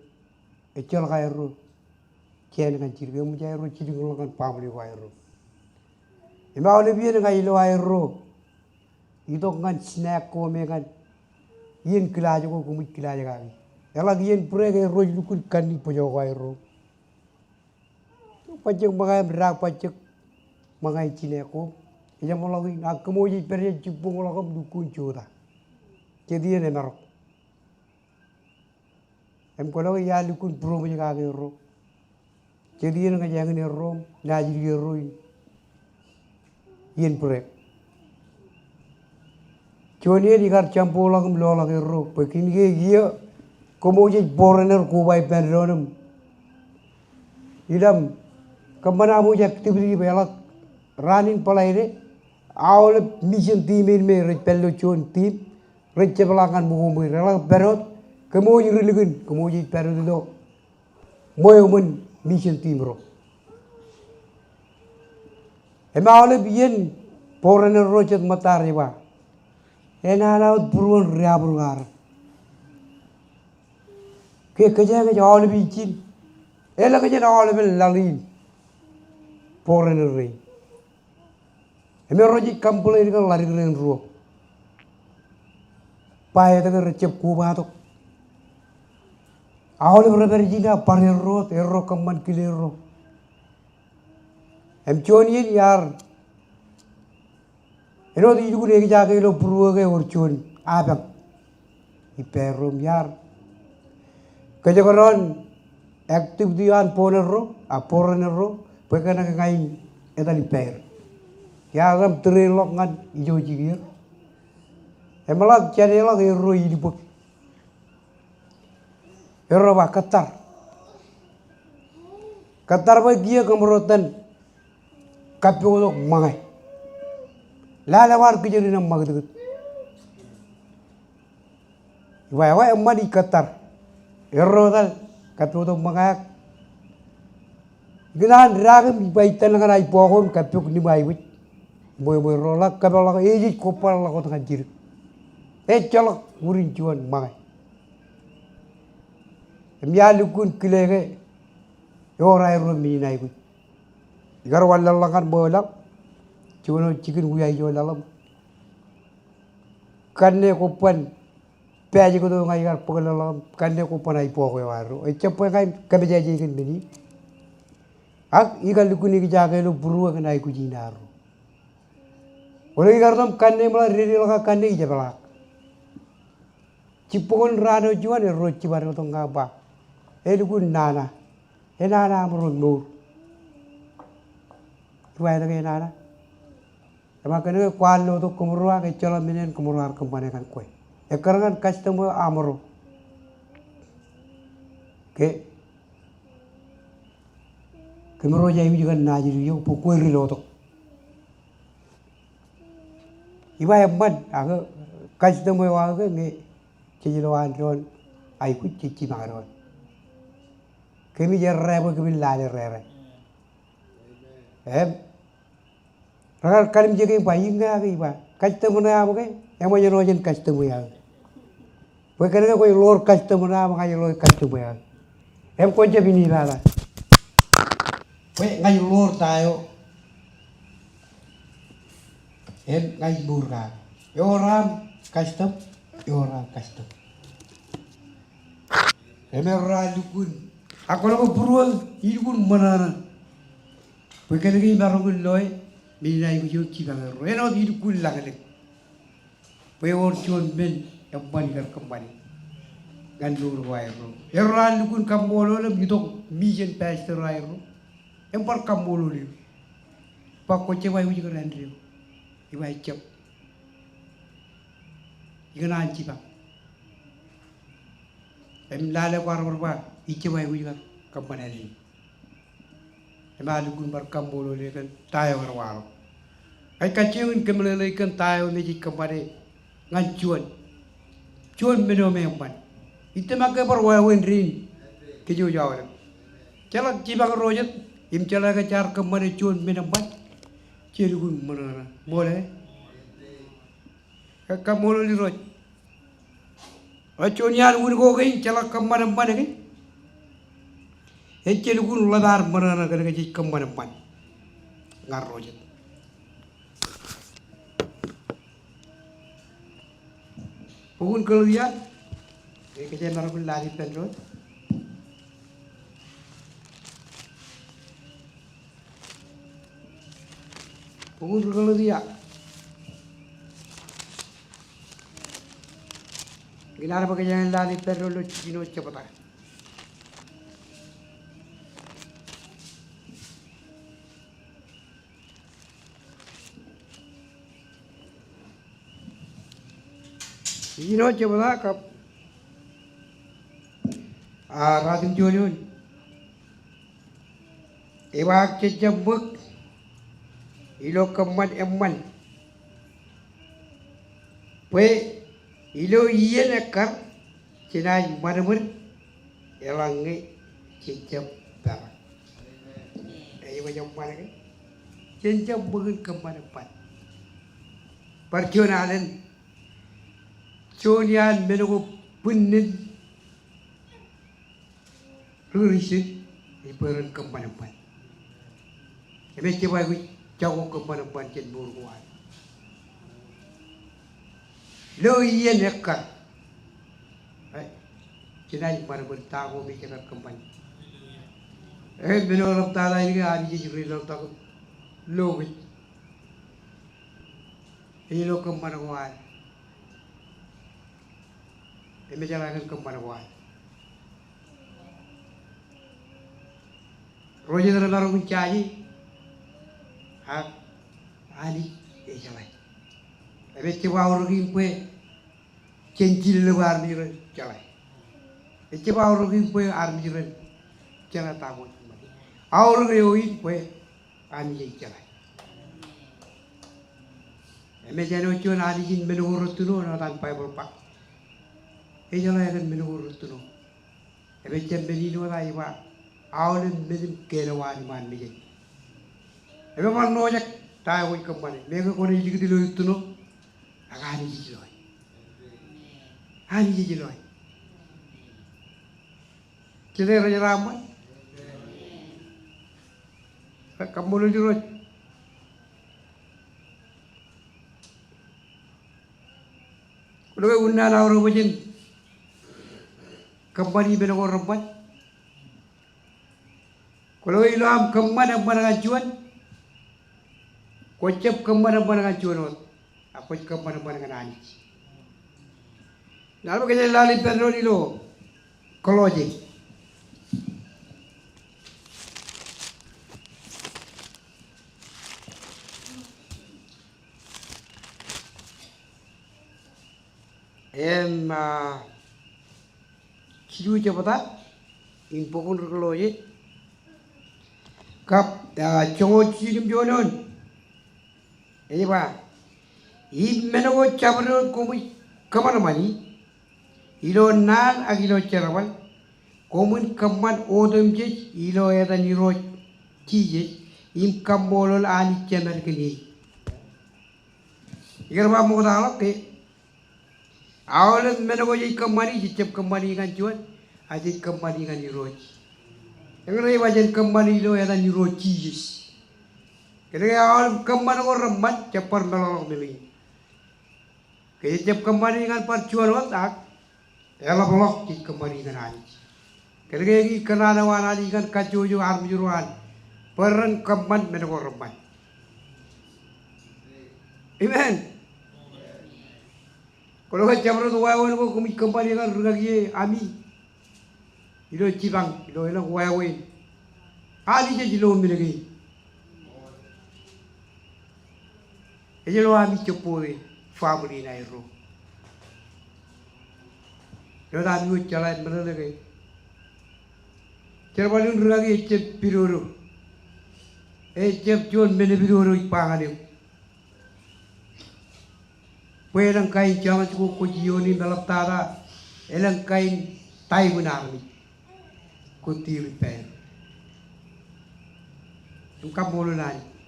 ecol ka ero. Kia dengan ciri mujai ero ciri langan family ko ero. Ima awalap dia dengan ilo ero. Itu kan snack ko mengan. Yen kilaja ko kumit kilaja kami. Elag yen pure ke roj lukun kani pojo ko ero. Pajak mangai berak pajak mangai cine ko. Ija molagi nak kemoji perja cipung lagam lukun cura. Jadi yen emarok. Em kalau ya lukun pro moji kage ero. Jadi yen ngajang ni ero najiri ero yen pure. Cuania di kar campur lagam lola ke ro, pekin ke dia, kemudian foreigner kubai penderonam, idam kemana mu jak tibri belak running palai ni, awal mission team ini red pello cuan team, red cebalakan buku mu, relak perot, kemudian religion, kemudian perot itu, moyuman mission team ro. Emang awal bien foreigner ro cat matari ba. Enara buruan riabulgar. Ke kerja ke jauh lebih cin. Elah kerja jauh lebih lalin. Foreigner ray. Emeroji kampul ini kan lari keren ruo. Payah tu recep kubah tu. Awal berapa jina parir ruo, erro keman kilir ruo. Cuan yar. Eno di juga lagi jaga elo purua ke urcun abang, iperum yar. Kerja koron aktif dian ponerro, aporenerro, pekana ngain etali per. Ya agam terelok ngan ijo jigir. Emalak cari elok ero hidupuk. Ero bah Qatar. Qatar bagi kemerotan kapio mangai. Lalawar kejadian yang magdut. Wai emma di Qatar. Erodal kapio tu mangak. Gilan ragam baitan dengan ai pohon kapio ni mai wit. Moy rolak kapio lak eji kopal lak tengah jir. Colok murin cuan mangai. Emya lukun kilege. Yorai romi nai wit. Igar walalangan bolak. Cuma chicken guyai jual dalam. Kanne kopan, peaji ko tu ngai kar pukul dalam. Kanne kopan ai pokok waru. Cepat ngai kami jadi ikan bini. Ak ikan lukuni kejaga lu buru kan ai kujinaru. Oleh ikan tam kanne malah riri laka kanne ija balak. Cipokon rano jual roci baru tu ngapa. Lukun nana, nana merun nur. Tuai lagi nana. Emang kena kualo tu kumurua ke jalan minen kumurua kembali kan kue. Ekarangan customer amaro. Ke kemero jai juga naji yo pukul riloto. Iba emman aga customer wa aga nge cijiloan ron ai ku cici mangaron. Kemi jarre bo kemi lale rere. Ragal kalim jege bayi nga iba. Customer na abo ke yang mo rojen customer ya. Kowe kene kowe lor customer na ngai lor customer ya. Ko je bini lala. Kowe ngai lor tayo. Ngai burga. Yoram custom, yoram custom. Ra dukun. Aku nak buruan, dukun mana? Kowe kene ki marungun loy, bini ku jo cibang ro. Eno dukun lagale. Kowe or jon men yang bani kembali. Gandur wairo. Erran dukun kambolo le bitok mission pastor wairo. Empar kambolo le. Pak ko ce wayu juga randrio. Iwai cep. Ikan anci pak. Lale war berba. Ice wayu juga kembali le. Emang dukun bar kambolo le kan tayo warwaro. Ai kacewin kembali le kan tayo ni kembali ngancuan. Cuan meno mempan. Itu makai perwawen rin kejo jauh. Cakap cibang rojet, im cakap kecar kemana cuan menambat, cirugun mana boleh? Kamu boleh diroj. Cuan yang gun kau kini cakap kemana mana kini? Cirugun ladar mana kena kecik kemana mana? Ngar rojet. Pukul keluar. Kerja marun lari pendrot. Pukul kalau dia. Ginar pakai jangan lari pendrot lo cino cepat. Cino cepat kap. Rating Jolun. Iwak cecembuk. Ilo keman eman. Pwe ilo iya nekar. Cenai mana-mana. Elangi cecembuk. Ayo macam mana kan? Cecembuk keman eman. Perjuangan. Conian menunggu punin. Rurisin ibaran kemana-mana. Ebe coba gue jauh kemana-mana jen buruan. Lo iya nekar. Cenai mana bertahu bicara kembali. Menurut tala ini hari jadi real tak lo gue. Ini lo kemana-mana. Ebe jalan kemana-mana. Roja dalam orang mencari, ali, jalan. Tapi coba orang ini cencil lebar ni jalan. Coba orang ini army jalan tahu. Orang ini army jalan. Macam itu cuma ali jin menurut tu no, tanpa berpak. Jalan kan menurut tu no. Macam begini orang ini. Awalnya mesin kelewani man mesin. Ebe man nojak tahu kembali. Mereka kau ni jika dulu itu no, agak jijiloi. Ani jijiloi. Cile raja ramai. Kamu lu diroj. Kalau unna orang macam kembali benar orang ramai. Kalau ilam kemana-mana ngajuan, kocep kemana-mana ngajuan, aku kemana-mana nganani. Nalu kerja lali pendro ni lo, kalau je. em chidu jabata in pokun ruklo ye kap chongo chidim jonon ini ba I menago cabro komi kamar mani ilo nan agilo cerabal komun kaman odem je ilo eda niro chije im kambolol ani cemer kini igarba modalo ke awal menago je kamani jicep kamani kan cuan aje kamani kan niro engre wajen kamani ilo eda niro chije kene awal kamani ko rambat cepar melolong meli Kejap kembali dengan percuan otak, ela bolok di kembali dengan ani. Keregi kenana wana dengan kacuju arjuruan, peren keman menegor reman. Amen. Kalau kecap tu wawan ko kumi kembali dengan rugagi ami. Ilo cibang, ilo elo wawan. Ali je jilo milegi. Ejelo ami cepoi. Family na iro. Yo da mi jalan mana lagi. Cerbalun lagi cep piruru. Cep John mene piruru ipangan yo. Puelang kain jaman cukup kujioni dalam tara. Elang kain tai benar mi. Kuti repair. Tungkap mulu nani.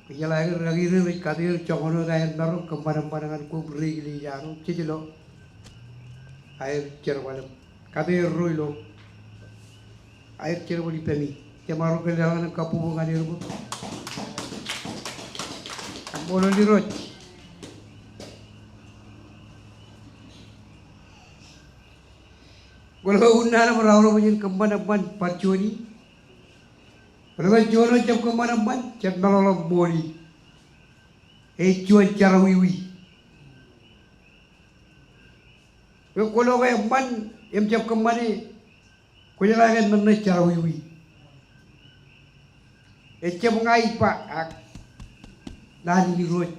Kaya lagi rin kadir chongono dahil naroon kemana-mana ko beri jaro cicilo air cerwalam kadir ruilo air cerwali pemi kemaru kedalangan kapubungan irbu ambolo diroj kalau unna merawat macam kemana-mana parconi Pergi jono jam kemana-mana, jam nolong boli. Cuan cara wiwi. Kalau kau man, jam kemana? Kau jangan mana cara wiwi. Jam ngai pak, nani diroj.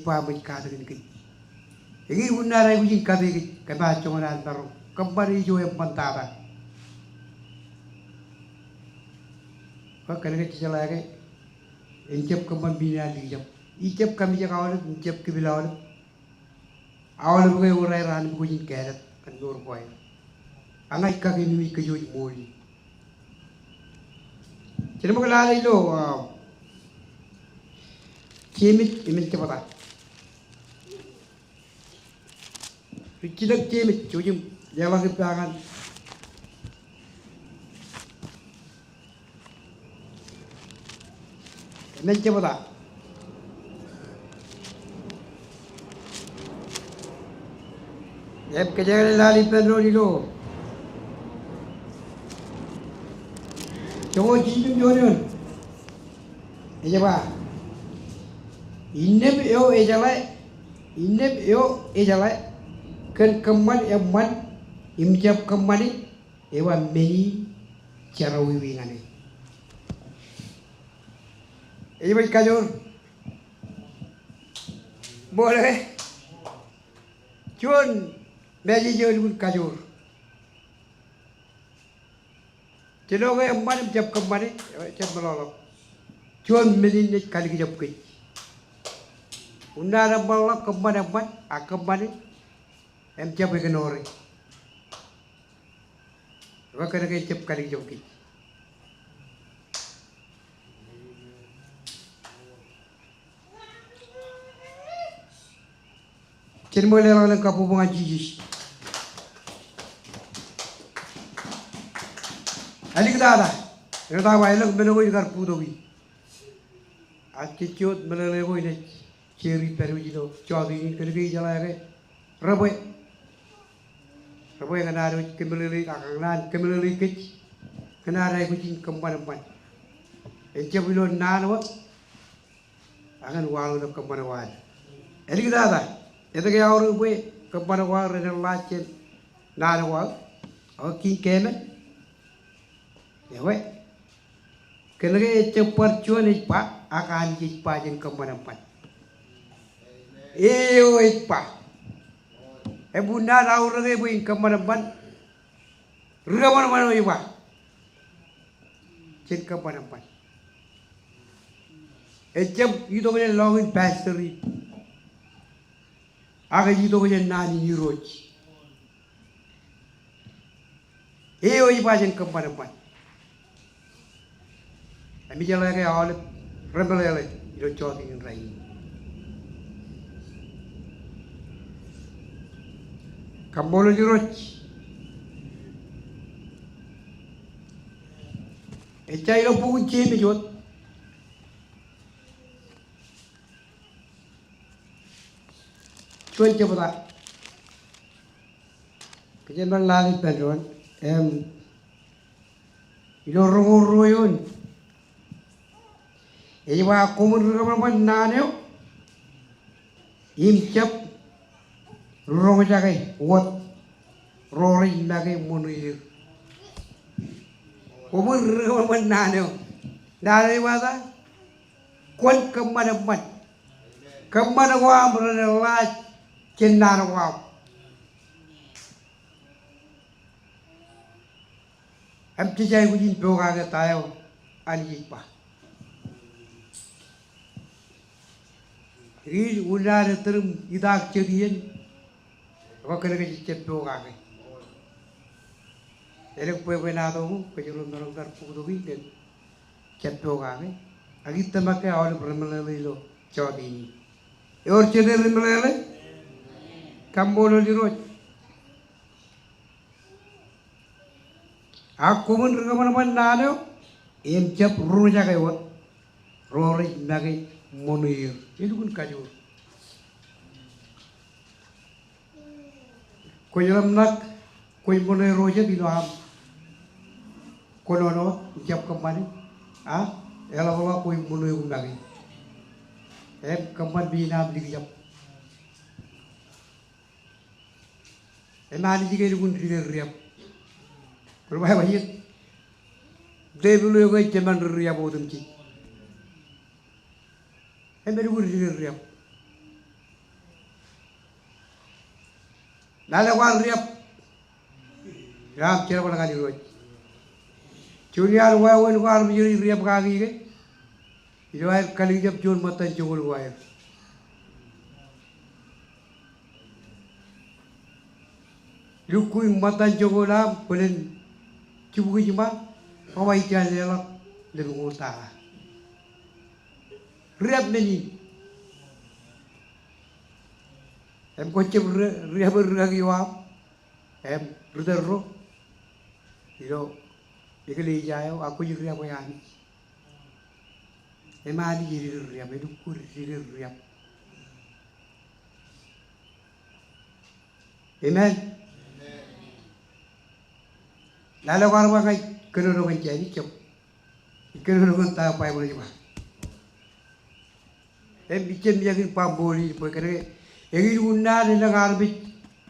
Pak berkata dengan kau. Ini benar aku jin kata kau, kena cuma nanti kembali jo yang pentara. Kau kena kita lagi, injap keman bina dijap, injap kami jaga awal, injap kebila awal bukan orang ran bukan keret kan dor boy, angai kaki ni kejuj muli. Jadi mungkin ada itu, cemit cepat. Kita cemit, cujum jalan ke belakang. Mencebota. Jeb kejangan lali penro dilo. Jangan cium jonon. Ejaba. Inep yo ejalai. Kan keman eman imjab kemani ewa meni cara wiwingane. Ini baik kajur, boleh, cuan, meji jual pun kajur. Jadi orang mana jam kemana, jam melolong, cuan meji ni kali kita pergi. Unda ada melolong kemana, kemana, jam pergi nori. Apa kena jam kali kita pergi. Jadi mulai orang kapubungan jijis. Alik dah. Kita awalnya menunggu ikan pudogi. Akicot menunggu ini ceri perujilo. Jadi ini kerja jalan ke. Rabai yang ada kemelili akangan kemelili kecil. Kena ada kucing kemana-mana. Encik bilon nano. Akan walau nak kemana-mana. Alik dah. Itu kaya orang buat kepada orang rendah lacen, nana orang, orang kemen, ya weh, kena kaya cepat cuan pak akan cepat jen kemana-mana. Eo ipa. Bunda tahu rege buing kemana-mana. Rega mana-mana ipa. Cin kemana-mana. Ecem itu punya longin pastry. Aga itu punya nani niroji. Eo ipa cin kemana-mana. Kami jalan ke awal rembel itu jodohin rai. Kambolo niroji. Ecai lo pukul cemi jod. Cuaca pada. Kejenuhan lali penuan. Ilo rongo-royon. Iwa kumun rekaman nanyo. Imcap rongo jagai. Wat rory lagi munir. Kumun rekaman nanyo. Dari mana? Kuan kemana-mana. Kemana-mana berada Cendana wow. Am tijai kujin doga ke tayo ali pa. Ri ular term idak cedian. Apa kena ke cicet doga ke. Elok pue benado ke jurun dorong dar pukudogi ke cet doga ke. Agi temake awal bermelele lo codi. Yor ceder bermelele. Kambolo diroj. Aku pun rekaman nano. Jap ruja kayak wat. Rory nage monir. Itu pun kaju. Kau jalan nak. Kau monir roja di dalam. Kau nono jap kemana? Ela kau monir nage. Kemana bina beli jap. Emani jika itu pun tidak riap. Kalau banyak, dia dulu yang cuman riap bodoh cik. Emani pun tidak riap. Nala kau riap, ram cerita pada kali roj. Curian wawan kau menjadi riap kaki ke. Itu air kali jap jun mata jungul wae. Lukui mata jogola pelen cubu cuma kawai jalan lebih ngota. Riap meni. Kocep riap beragi wam. Rudero. Ilo dikeli jayo aku juga riap yang. Emani jadi riap itu kur jadi riap. Amen. Lalu kalau pakai kerudung jadi cep, kerudung tak apa yang boleh cuma. Bikin bikin pamboli, perkara yang itu guna di negara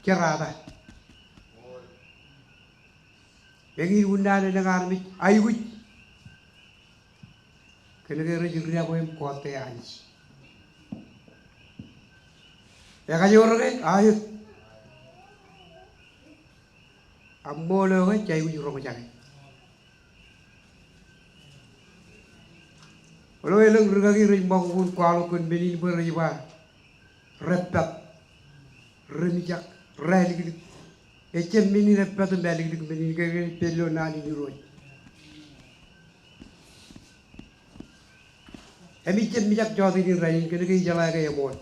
cerita. Yang itu guna di negara ayu. Kerana jadi apa yang kuat aja. Ya kaji orang ayu. Ambo lo kan cai uji orang macam ni. Kalau eleng regagi rimbang pun kalau kun beli beriba repet remijak rally gitu. Ecem mini repet tu beli gitu beli kerana pelo nani diroj. Emicem mijak jauh di rally kerana kerja jalan kaya mon.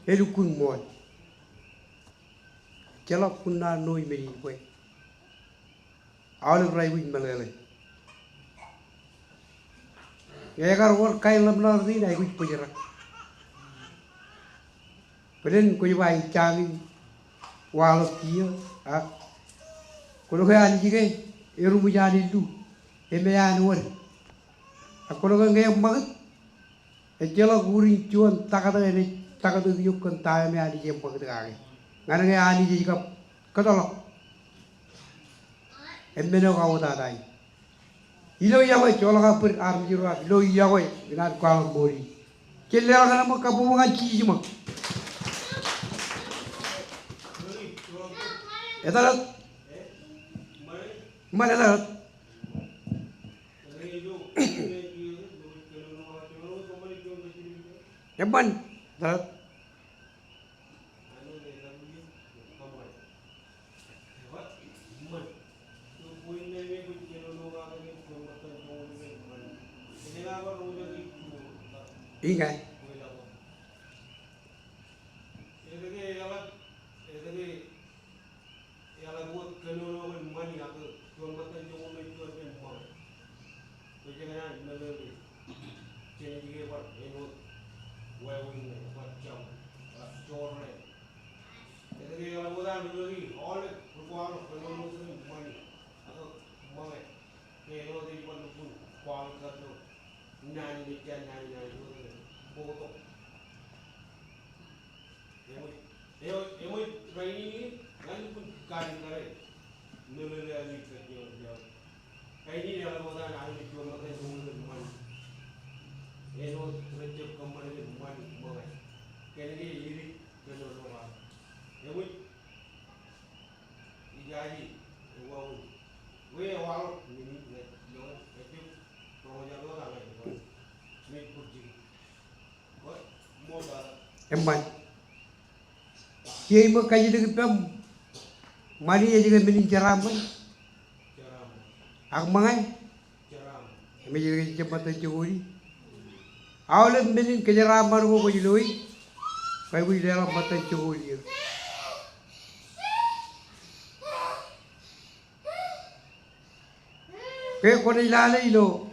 Elukun mon. Celak pun nanoi beli kue. Awal rai win malele. Ya kar war kai lamnar ni nai win pujera. Peden ko bai changi walo kia Kalau kaya anji ke eru mujani tu emean war. Kalau kaya magat ejala guri cuan takata yuk kan tayo me ani jem magat kage. Ngana kaya ani jika katolok. Embeno kau tadai. Ilo iya koi cola kapur armjiru ilo iya koi dengan kau bori. Kelera kana mo kapu mga ciji mo. Etalat. Man etalat. Yaman. Etalat. Ingai. Yaman. Kiai mah kaji dengan pem. Mari aja kan menin ceraman. Ak mangai. Kami juga jembatan Johori. Awalnya menin kejeraman ko kajiloi. Kaya ko dalam matan Johori. Kaya ko na ilala ilo.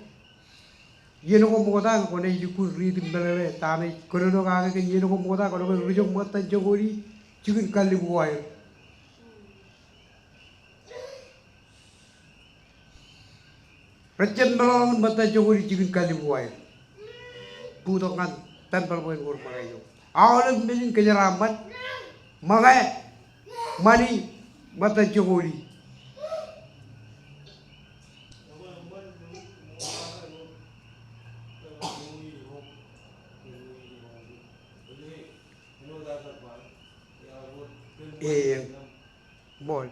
Yeno ko mukota ko na ilukur ritim balale tanay ko no kaga kan yeno ko mukota ko no rujong matan Johori. Chicken kali buaya. Rajan balong mata Johori chicken kali buaya. Putokan tanpa poin kur magayo. Awalnya menin kejeraman. Magai mani mata Johori. Mol.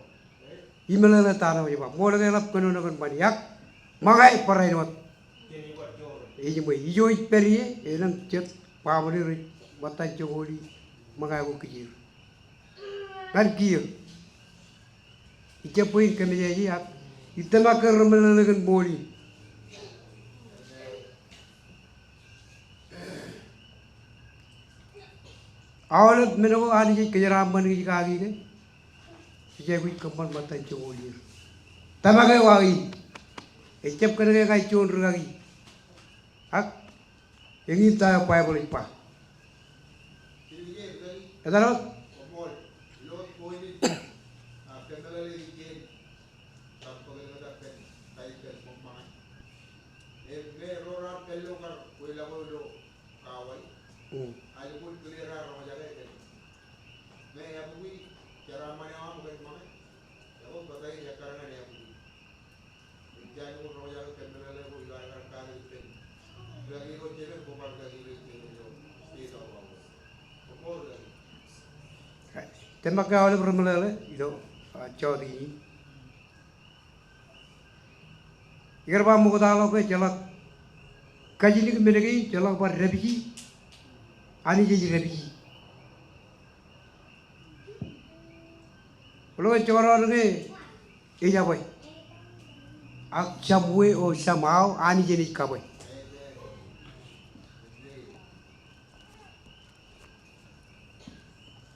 Imalala tanah aja, mol ngelap kono nakan banyak, magai parai not. Ini mah hijau peri, enam cet pamri rit, batang Johori, magai aku kecil. Kan kio, ijab poin kami jadi ak, itu makar ramalala kan boli. Awalnya menurut hari ini kejeraman kita kaki kan. Sejak itu kapan mata Johori. Tamakai wagi. Ecap kena kai chon lagi. Ak. Yang ini tahu apa boleh pa. Kata lo? Tembak awal bermula itu cawat ini. Ikan pamu kota lo ke jalak kaji ni kemerdekaan jalak bar rebiji, ani jadi rebiji. Kalau cakap orang ni, iya boy. Ak samwe o samau ani jadi kaboy.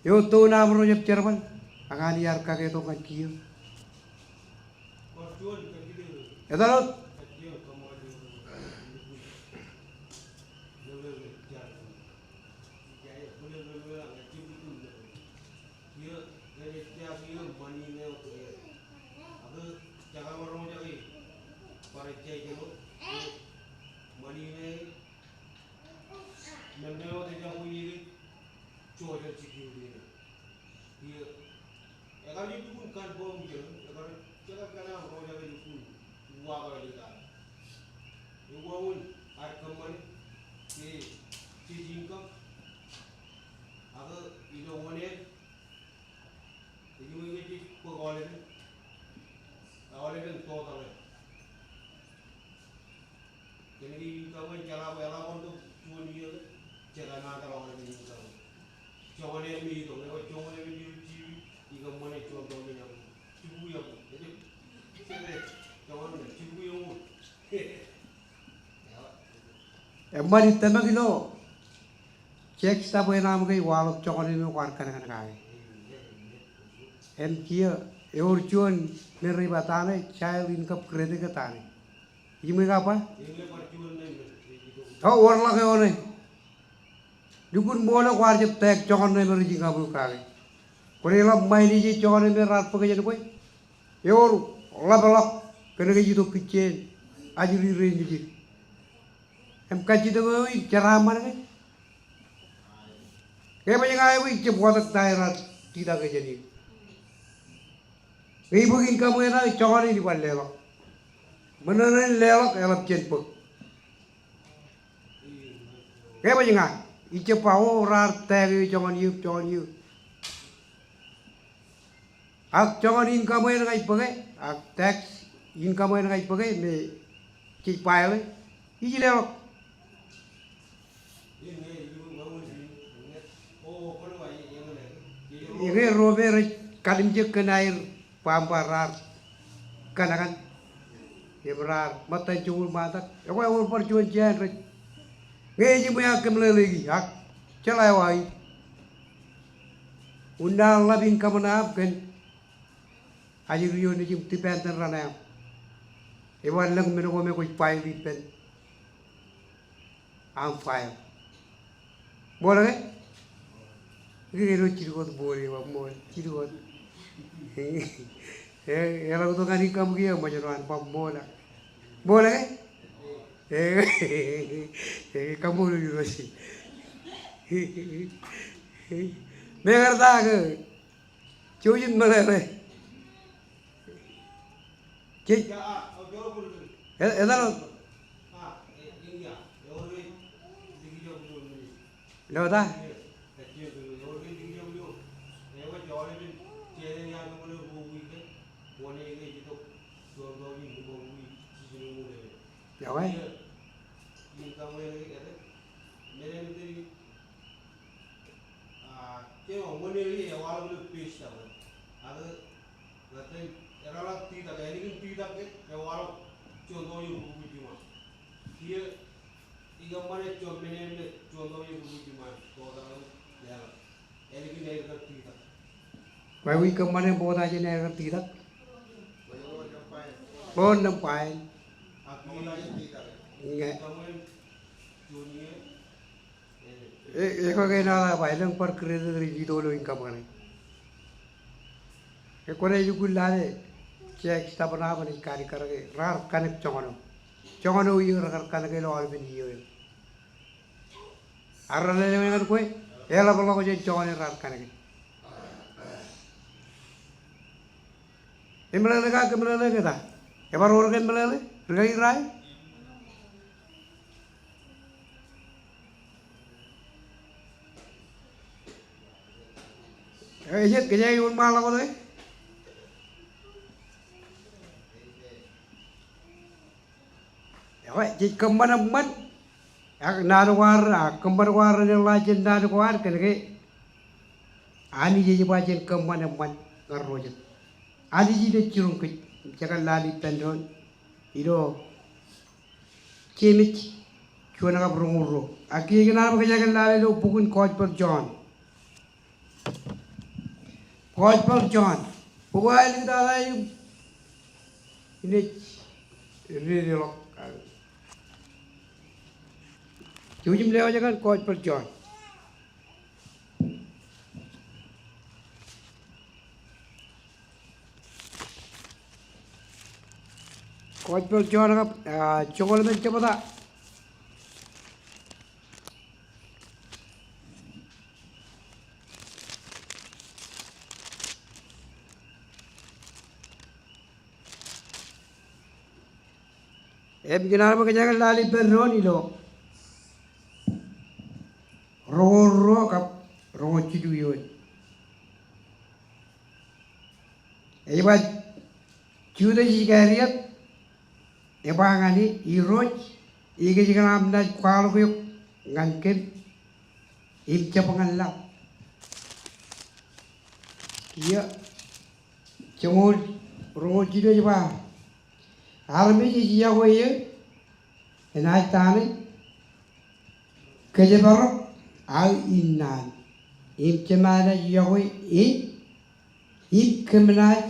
Yo to na bro jab cerman angani yar ka ke to kan kiyo edalot Emang itu mah kilo cek siapa yang nama kayak walok cokon ini warkan kan kaya. Kia urjuan neribatane child income credit ketane. Ini apa? Oh warla kayak one. Dukun bola warjib tek cokon ini meriji ngabu kaya. Kurela main ini cokon ini rat pakai jadi koi. Labelak kena kayak gitu kecil. Ajuri renji. Kaji tu koi ceramah kan. Kayak banyak kaya koi cepat daerah tidak kejadi. Ibu ingin kamu yang cokon ini buat lelok. Beneran lelok elap cenpuk. Kayak banyak kaya. Ice pau rar tegi cokon you. Ak cokon in kamu yang kaya pakai. Ak tax in kamu yang kaya pakai. Me cik payah le. Ice lelok. Ini robe kalim je kenair pamparar kanakan berar mata cungul mata aku awal perjuan jan rek ngeji punya kemle lagi hak celai wai undang labing kamanap kan aji riyo ni jim tipen tan rana ewan lang meno ko me ko pai pen am file boleh ke Gero cirgot boleh wak mol cirgot. Era ko kan ikam kia majaran pam bola. Boleh? Kamu dulu sih. Mereka tak ke? Cujin meleleh. Cik. Edan. Lo dah. Jawai. Vậy quy cầm mana bố ta trên này là tí đất. Bố năm phải. Nghe. Eko cái nào là phải lần per credit di dolo income này. Eko này juga lade. Check kita pernah bani kari karage rar kanek chongono iyo rar kanek lo albin iyo. Arale le mengat kue. Ela perlu kau jadi chongono rar kanek. Embalale ka kembalale kita. Ebar orang embalale, rai rai. Ejek kejai un malah kau tu. Ya, jadi kemana man? Nado war, kembar war yang lain nado war kenapa? Ani jadi baca kemana man kerja. Adi jadi curung ke jangan lali pendon itu kemik cuma nak berumur aki kenapa ke jangan lali itu bukan coach per John bukan kita lagi ini loh cuma lewat jangan coach per John coach per John apa cokol men coba tak kenapa ke jangan lali perron itu ro kap ro cidu yun buat cuda si kariat ebangani iroj Ika jika namna kwalo kuyuk ngangkin imca pangalap. Iya cengol rongo jido jeba. Arme ji ya woye enai tane kejebarok au innan imca mana ya woye im kemenaj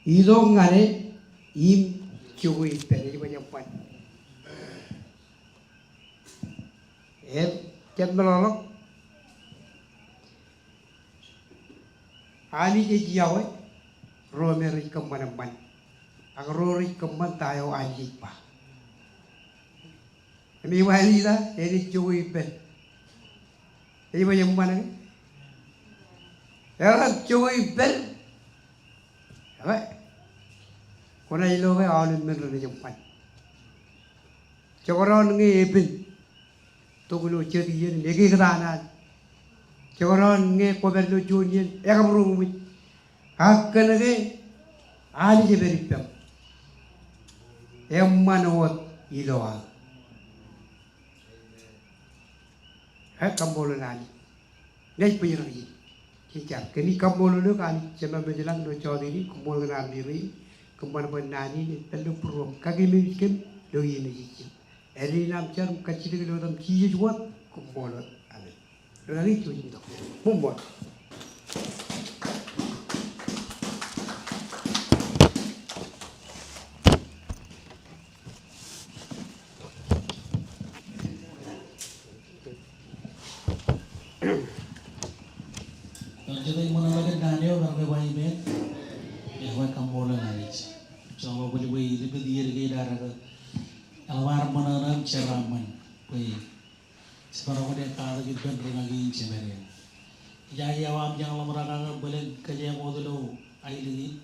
idong ngane im chui pene jeba nyampan. Ket melolok ani je jiawe romeri kemana-mana agrori keman tayo anjing pa mi wali la eri chui pen iba yang mana ya chui pen apa kona ilo ke alun menro nyampan cokoron nge pen tugulo ceri yen negi kadanan cokoron nge koberlo junien ya kamru mi hakkan ge ali je beripam emmanot iloa hak kambolo nani ngai puyang yi cincang kini kambolo lu kan cuma menjelang do codiri kumbol ngan diri kumban nani ni pelu purum kagi miskin do yini cincang eri nam car kacil do dam ciye juat kumbolo ane do nani tu jindo mumbot Jadi mana lagi Daniel kalau ke bayi ben, ya kau kamu boleh naris. Coba boleh bayi lebih dia lagi darah ke. Alwar mana nam ceraman, bayi. Sekarang dia kata kita ben lagi cemere. Jadi awam jangan lama raga boleh kerja modal air lagi.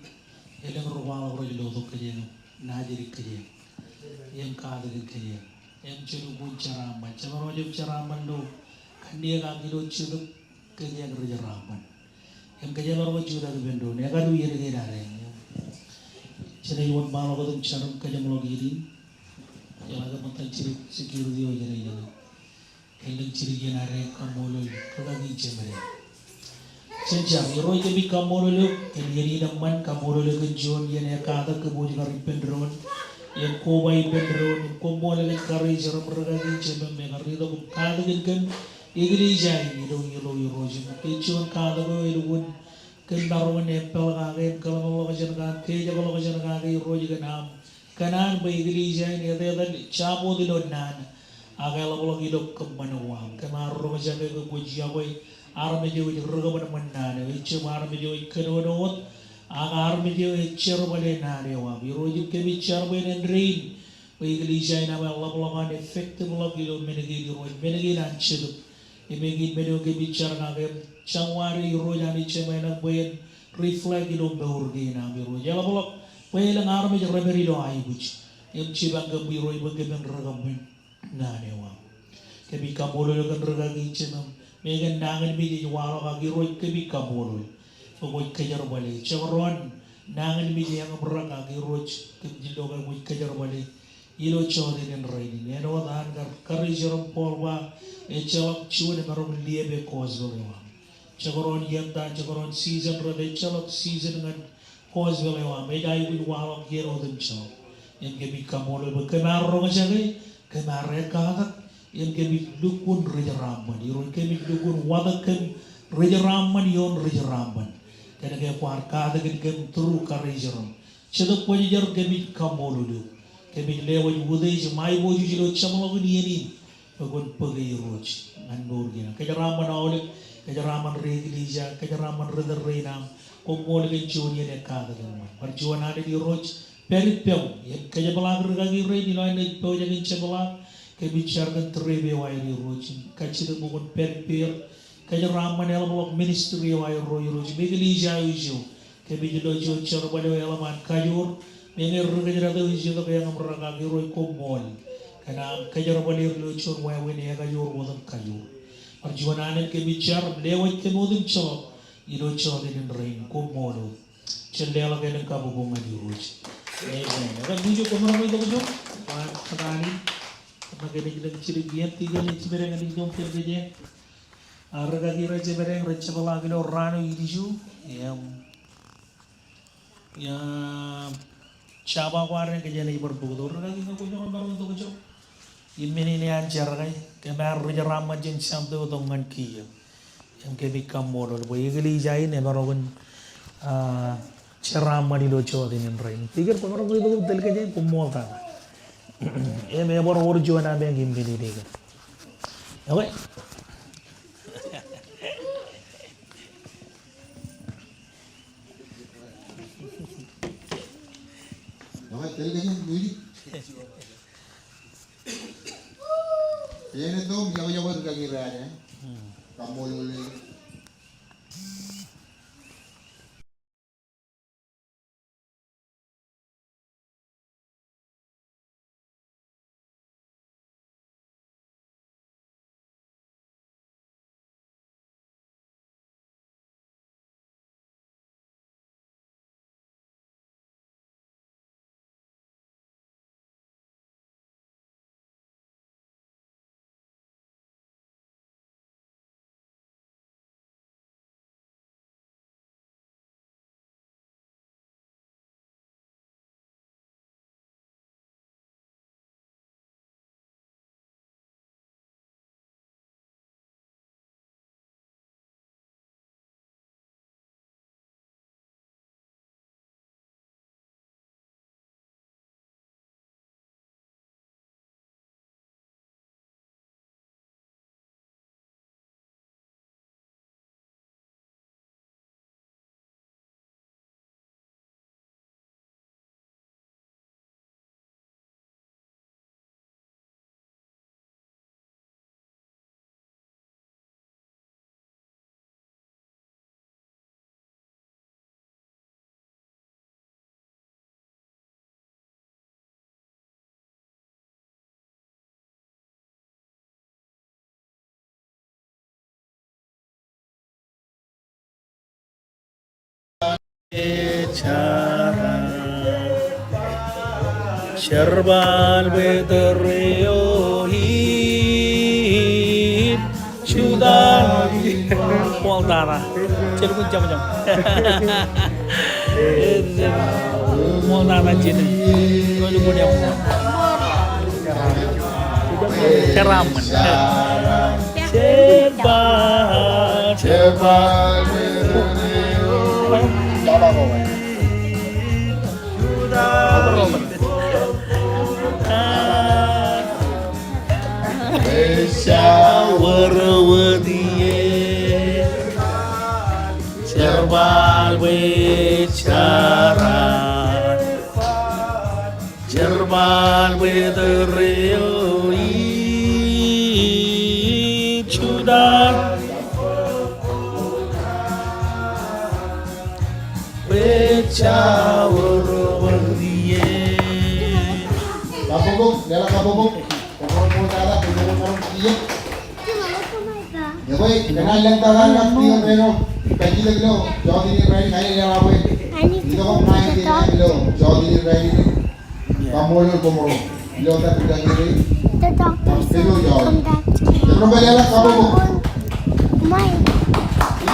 Elang ruang orang jual tu kerja, najari kerja. Yang kata kerja, yang curu pun ceraman. Sekarang dia ceraman tu, dia kaki tu curu kerja raman. Yang kerja baru juga tu bendo, ni agak dua year lagi dah reng. Jadi buat malu kau tu cakap kerja malu gini, yang agak mantan ciri security aja ni jangan. Elang ciri yang reng kamu lalu, kau lagi cemere. Sejak hero itu bi kamu lalu, yang ini daman kamu lalu kejuan yang kata kebuji kari pendron, yang kau bayi pendron, yang kau mau lagi kari jarum berkali cemere, kari tu kata kan. Igli jai ni dong yelo roji kecuan kada go elun kendarwan empel kage kalau kajan kage kalau kajan kage roji kanam kanan ba igli jai ni ada chamo dilon nan agala bolo gidok kemanawam kamar ro kajan go goji agoy arme je wi roga ban manna ne ichu arme je wi kenodot aga arme je wi chero bale na ne wa bi roji ke bi chero ben endrin ba igli jai na Allah bolo kan effective bolo gilo menegi roji menegi nan chedu imegin medio ke bicara ngagem cangwari roja ni cemena boyen reflect ilom beurgi na biro jala bolok boyen ngarme je remeri do ay buci em cibang ke biro ibu ke ben regam ben na ne wa ke bi kamolo le kan regagi cemem megen nangan bi je waro ka giro ke bi kamolo so boy ke jar bale cewron nangan bi je yang beraka giro ke jindo ka boy ke jar bale ilo chodi den reini ne do dan gar kari jerom polwa chalak chuan marom liebe cause lewa chagoron yenta chagoron season rode chalak season ngan cause lewa me dai win walok hero dem chal en ke bi kamolo be kemar ro ngajage kemar ka en ke bi dukun rejaramman iron ke bi dukun wadaken rejaramman yon rejaramman kada ke kwar ka da gen tru kari jerom chado ko jar ke bi kamolo do ke bi lewa wudai je mai boju jilo chamalo ni ni Pagod pagay roch andor gina kajaraman awle kajaraman reglija kajaraman rederenam komol ke joni ne kada gaman parjuan ade di roch peripem ye kajabalag regagi re di lain ne poja ni cebala ke bicar kan trebe wa di roch kachide bugon peripir kajaraman el blok ministry wa roch beglija ujo ke bijo jo chorbale elaman kajur menger regajra de ujo ke yang meragagi roch komol karena kejar balir lucur wae ne ga yor modam kayu perjuangan ke bicar lewat ke modam cok ido cok den rain ko modo cendela ke den kabubungan di ruj amen kan tujuh ko mara itu ko sekali. Karena gini ciri tiga nih cibereng yang dong kerja. Harga kira cibereng receh lagi lo rano irisu. Ya siapa kemarin kerja nih berbudur lagi nggak punya orang untuk kerja. Ini ajar kan, kemarin kerja ramah jenis sampai utongan kia. Yang kebikam modal, boleh geli jahit nih baru kan ceramah di lojo ini rain. Pikir pengaruh itu betul kerja pemol tak. Ini baru urjuan apa yang gini dia kan. Oke. Oke, tadi kayaknya bunyi. Ini tuh jauh-jauh juga kiranya. Kamu luli. Cara Sherbal Beteriohib Sudah Waltara Cerukun jam-jam Waltara jadi Kalau punya Ceraman Sherbal Shawarwadiye Jerbal Becharan Jerbal Bederioi Chudan Bechawarwadiye Kabubuk, dalam kabubuk. Kabubuk dalam, kabubuk iya. Ya boy, kenal lang tahan ng tiyo pero kaji laglo. Jodi ni Rai kaya niya boy. Dito ko kumain din niya bilo. Jodi ni Rai pamulol pumulol. Bilo ta tugang diri. The doctor said come back Ya tomorrow. pero bala kabubuk.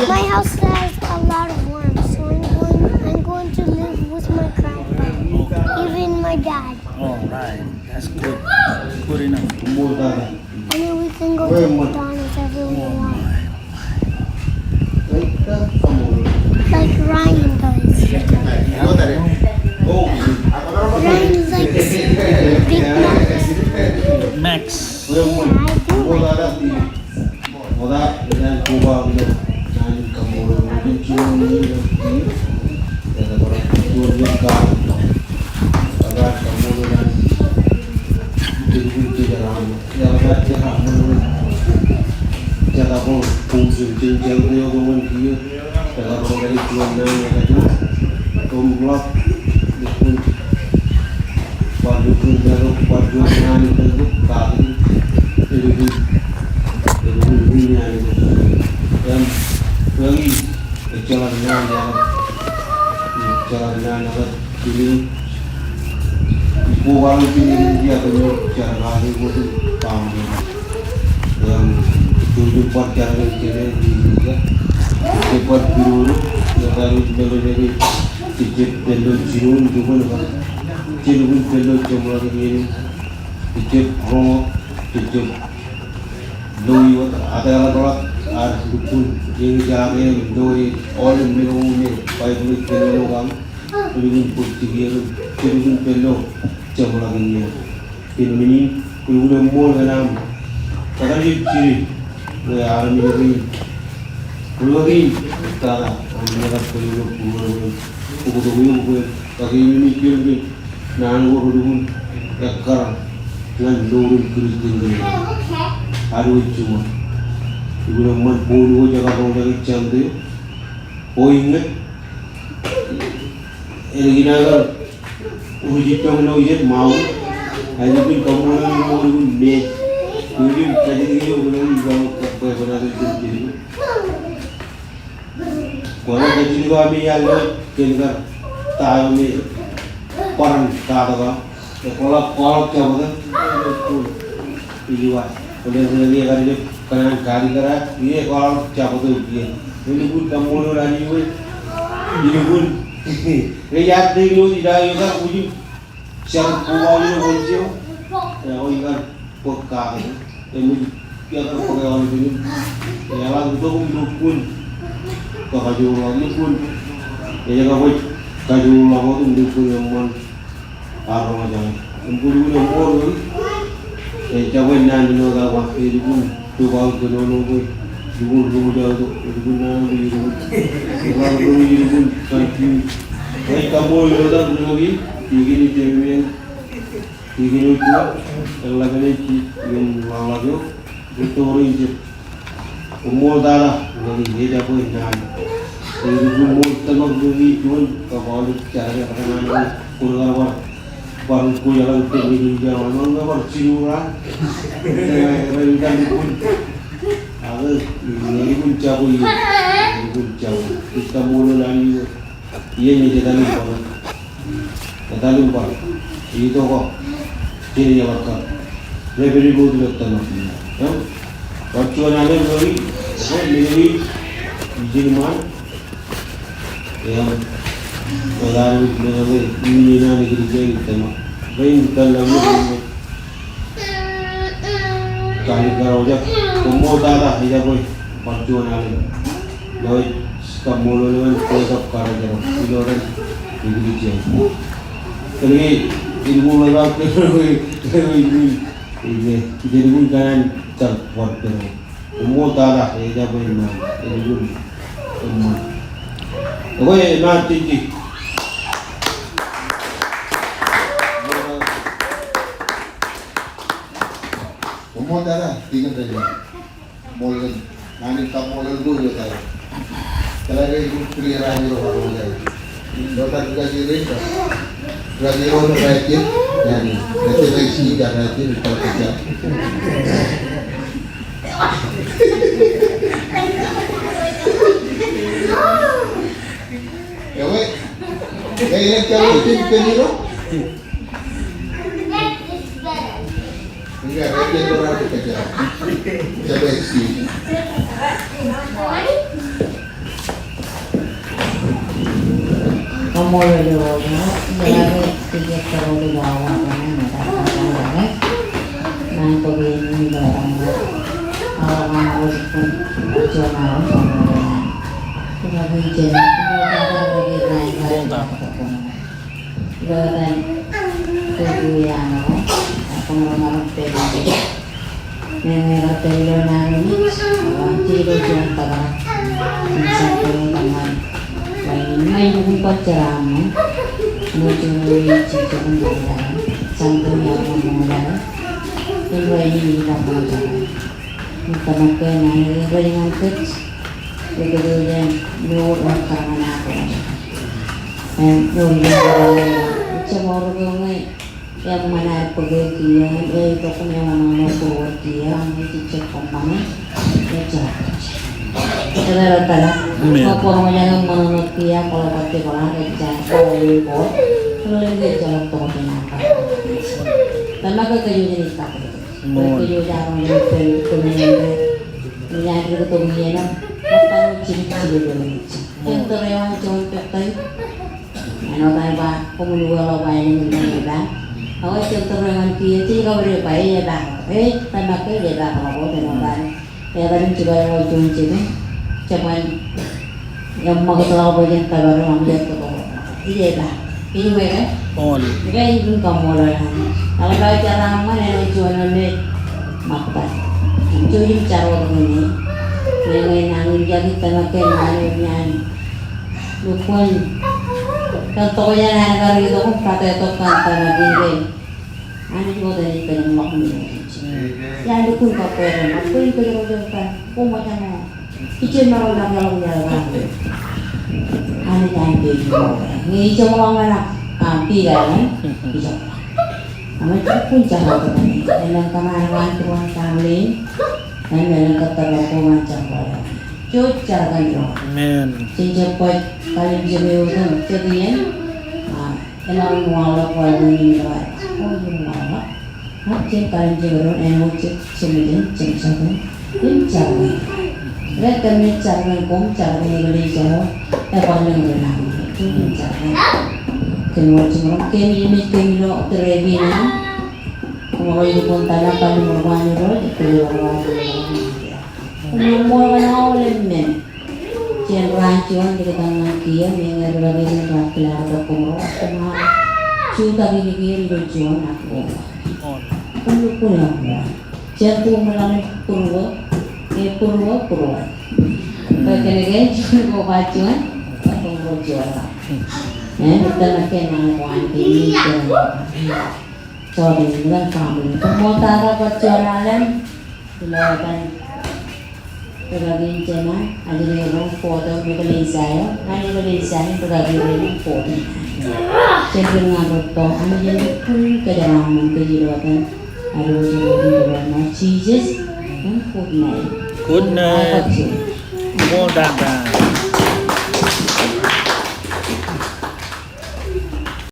My house has a lot of worms, so I'm going to live with my grandpa, even my dad. Oh right, that's good. Good enough. Pumulol ta. And then we can go to McDonald's every we want, Kita pamulol. like Ryan does. Ano tare? Oh, Ryan is like Big Mac. Max. Yeah, I do. pumulol ta ti. Moda dengan kuba bilo. Jangan kamu mungkin cium ni. Ya orang tuan ni kau. Agar kamu dengan diri jalan. Ya agar kamu jaga pun fungsi tinggal dia orang dia. Kalau orang dari tuan nang yang tu, kumlak, pun baju pun jalan baju nang itu kaki, jadi ini ada. Dan lagi jalan nang apa ini ibu orang ini dia punya cara kali itu paham yang itu buat cara kerja di juga buat biru yang dari dari tiap belok jirun juga kan jirun belok cuma lagi tiap orang tiap doi ada orang harus dukun yang jaga doi orang melongnya baik baik melong Kulungan putih kulungan pelo cuma lagi ini kulungan mall kan kadang ciri army ini kulungan tara mereka kulungan kulungan kaki ini kiri nanggur kulungan ekar dengan lorun keriting aduh cuma kulungan mall puluh jaga kau lagi cantik poinnya ini kan uji pengenalan mau hanya pun kamu orang mau nih uji kaji ini orang jauh apa benar itu jadi kalau kaji itu kami yang kita tahu ni orang tahu kalau coba kan itu oleh ini kan dia kanan kari kara ini kalau coba tu dia ini pun kamu orang ini pun Lihat dulu tidak juga uji siapa pawai itu uji ya uji kan peka ini dia kan pegawai ini ya lah itu pun kaju lagi pun ya jangan buat kaju lagi itu pun yang mana aroma jangan pun yang mana ya coba nanti naga waktu itu pun coba ke nono pun dulu jauh itu pun nanti itu pun kaki kamu lihat lagi begini cewek begini itu yang lagi yang lagi itu orang itu umur darah lagi dia apa ini itu umur terlalu tinggi cuma kalau cara karena kurang baru jalan tinggi jalan mana baru ciuran rendah pun ada ini pun jauh ini pun jauh kita mulai lagi iya nih kita lupa itu kok ini yang apa lebih dulu dulu tanah ya waktu ada lagi ini jinman yang lalu ini nanti kerja kita mah bain kalau ini kali kalau aja kamu dah tidak boleh waktu ada lalu kamu lalu tetap kerja itu orang itu dia jadi ilmu lewat ini jadi bukan terbuat terus umur darah ya boleh ini umur oke nanti umur darah tinggal saja mulai nanti kamu mulai dulu ya saya kalau itu keliran itu baru saya dokter juga sih lagi orang rajin yani nanti lagi dan rajin kalau kerja ya weh kayak kalau itu peniro enggak rajin orang kerja coba sih Como lo llevo, ¿no? Ya ves, sigue todo lo llevo a la me da la vez. Nanti begini barang. Kalau harus pun jualan sama kita bincang, kita bagi naik dan tujuan, apa orang pedi. Nengar telo nangis, ciro jantara, sampai dengan may lumpat cerama menuju cincin kendaraan sampai yang memulai kedua ini tidak mengajar maka nanti dengan kecil kedua nur karena apa nur cemor gungai yang mana pekerjaan itu pun yang mana pekerjaan itu cek kompannya kerja Tara, kapor mo yang menurut dia kalau pakai orang kerja kalau impor, kalau dia jalan toko tinapa. Tama ka kayo dyan itapo. Mon. Kayo dyan ang tumingin. Nangyari ko tumingin na. Matano chinik-chinik doon. Yung turewan chon peptay. Ano tayo ba? Pumuluwa ba yung mga iba? Ako yung turewan kiyo. Sige ka bari pa eh. Tama ka eh. Yada ka ako. Tinawagan. Kaya rin siguro yung chon chinik. Cuman yang magkatawa ko dyan tabar mamaya ko ko. Iya ba? Ini mereka. Mon. Mereka ini kamu lah. Kalau kau cara mana yang jualan ni makta. Cuci cara orang ini. Yang nangin jadi temakan nangin. Lupun. Kalau tokonya nangkar itu pun kata itu kan tanah diri. Anu juga dari penyemok ni. Ya lupun kaperan. Apa yang kau jual? Oh macam mana? Kicin malu nak kalau jalan. Anu jangan begitu. Ni cuma orang nak ambil kan? Bisa. Namun itu pun cara tu ni. Dalam kemaruan tuan kami, dan dalam keterlaluan macam Cuci cara kan itu. Amen. Sejauh kalian bisa berhutang, jadinya, elang mualaf walau ini luar. Oh ini mualaf. Macam kalian bisa berhutang, enak cemidin, cemsakan, ini cara. Red kami cara kom, cara ini beli jauh, paling rendah. Ini cara. Kemudian cuma kami lo terebi ni. Kalau itu pun tanah kami berwani lo, itu berwani. Umur mana oleh men. Cian rancuan di tangan kia, mengenai lagi nak kelar berkumur. Cuma cuta gini gini rancuan aku. Perlu pun ya. Cian tu melalui purwo, purwo. Bagaimana cian kau bacuan, purwo jual. Kita nak kenal kawan ini. Sorry, bukan kamu. Kamu tak dapat jualan, silakan. Terlebih cina, ada yang foto beli saya, ada beli saya terlebih foto. Cenderung ngarut to, ada yang pun kedalaman kejiwaan, ada yang cheeses, dan food night. Good night. Mo dada.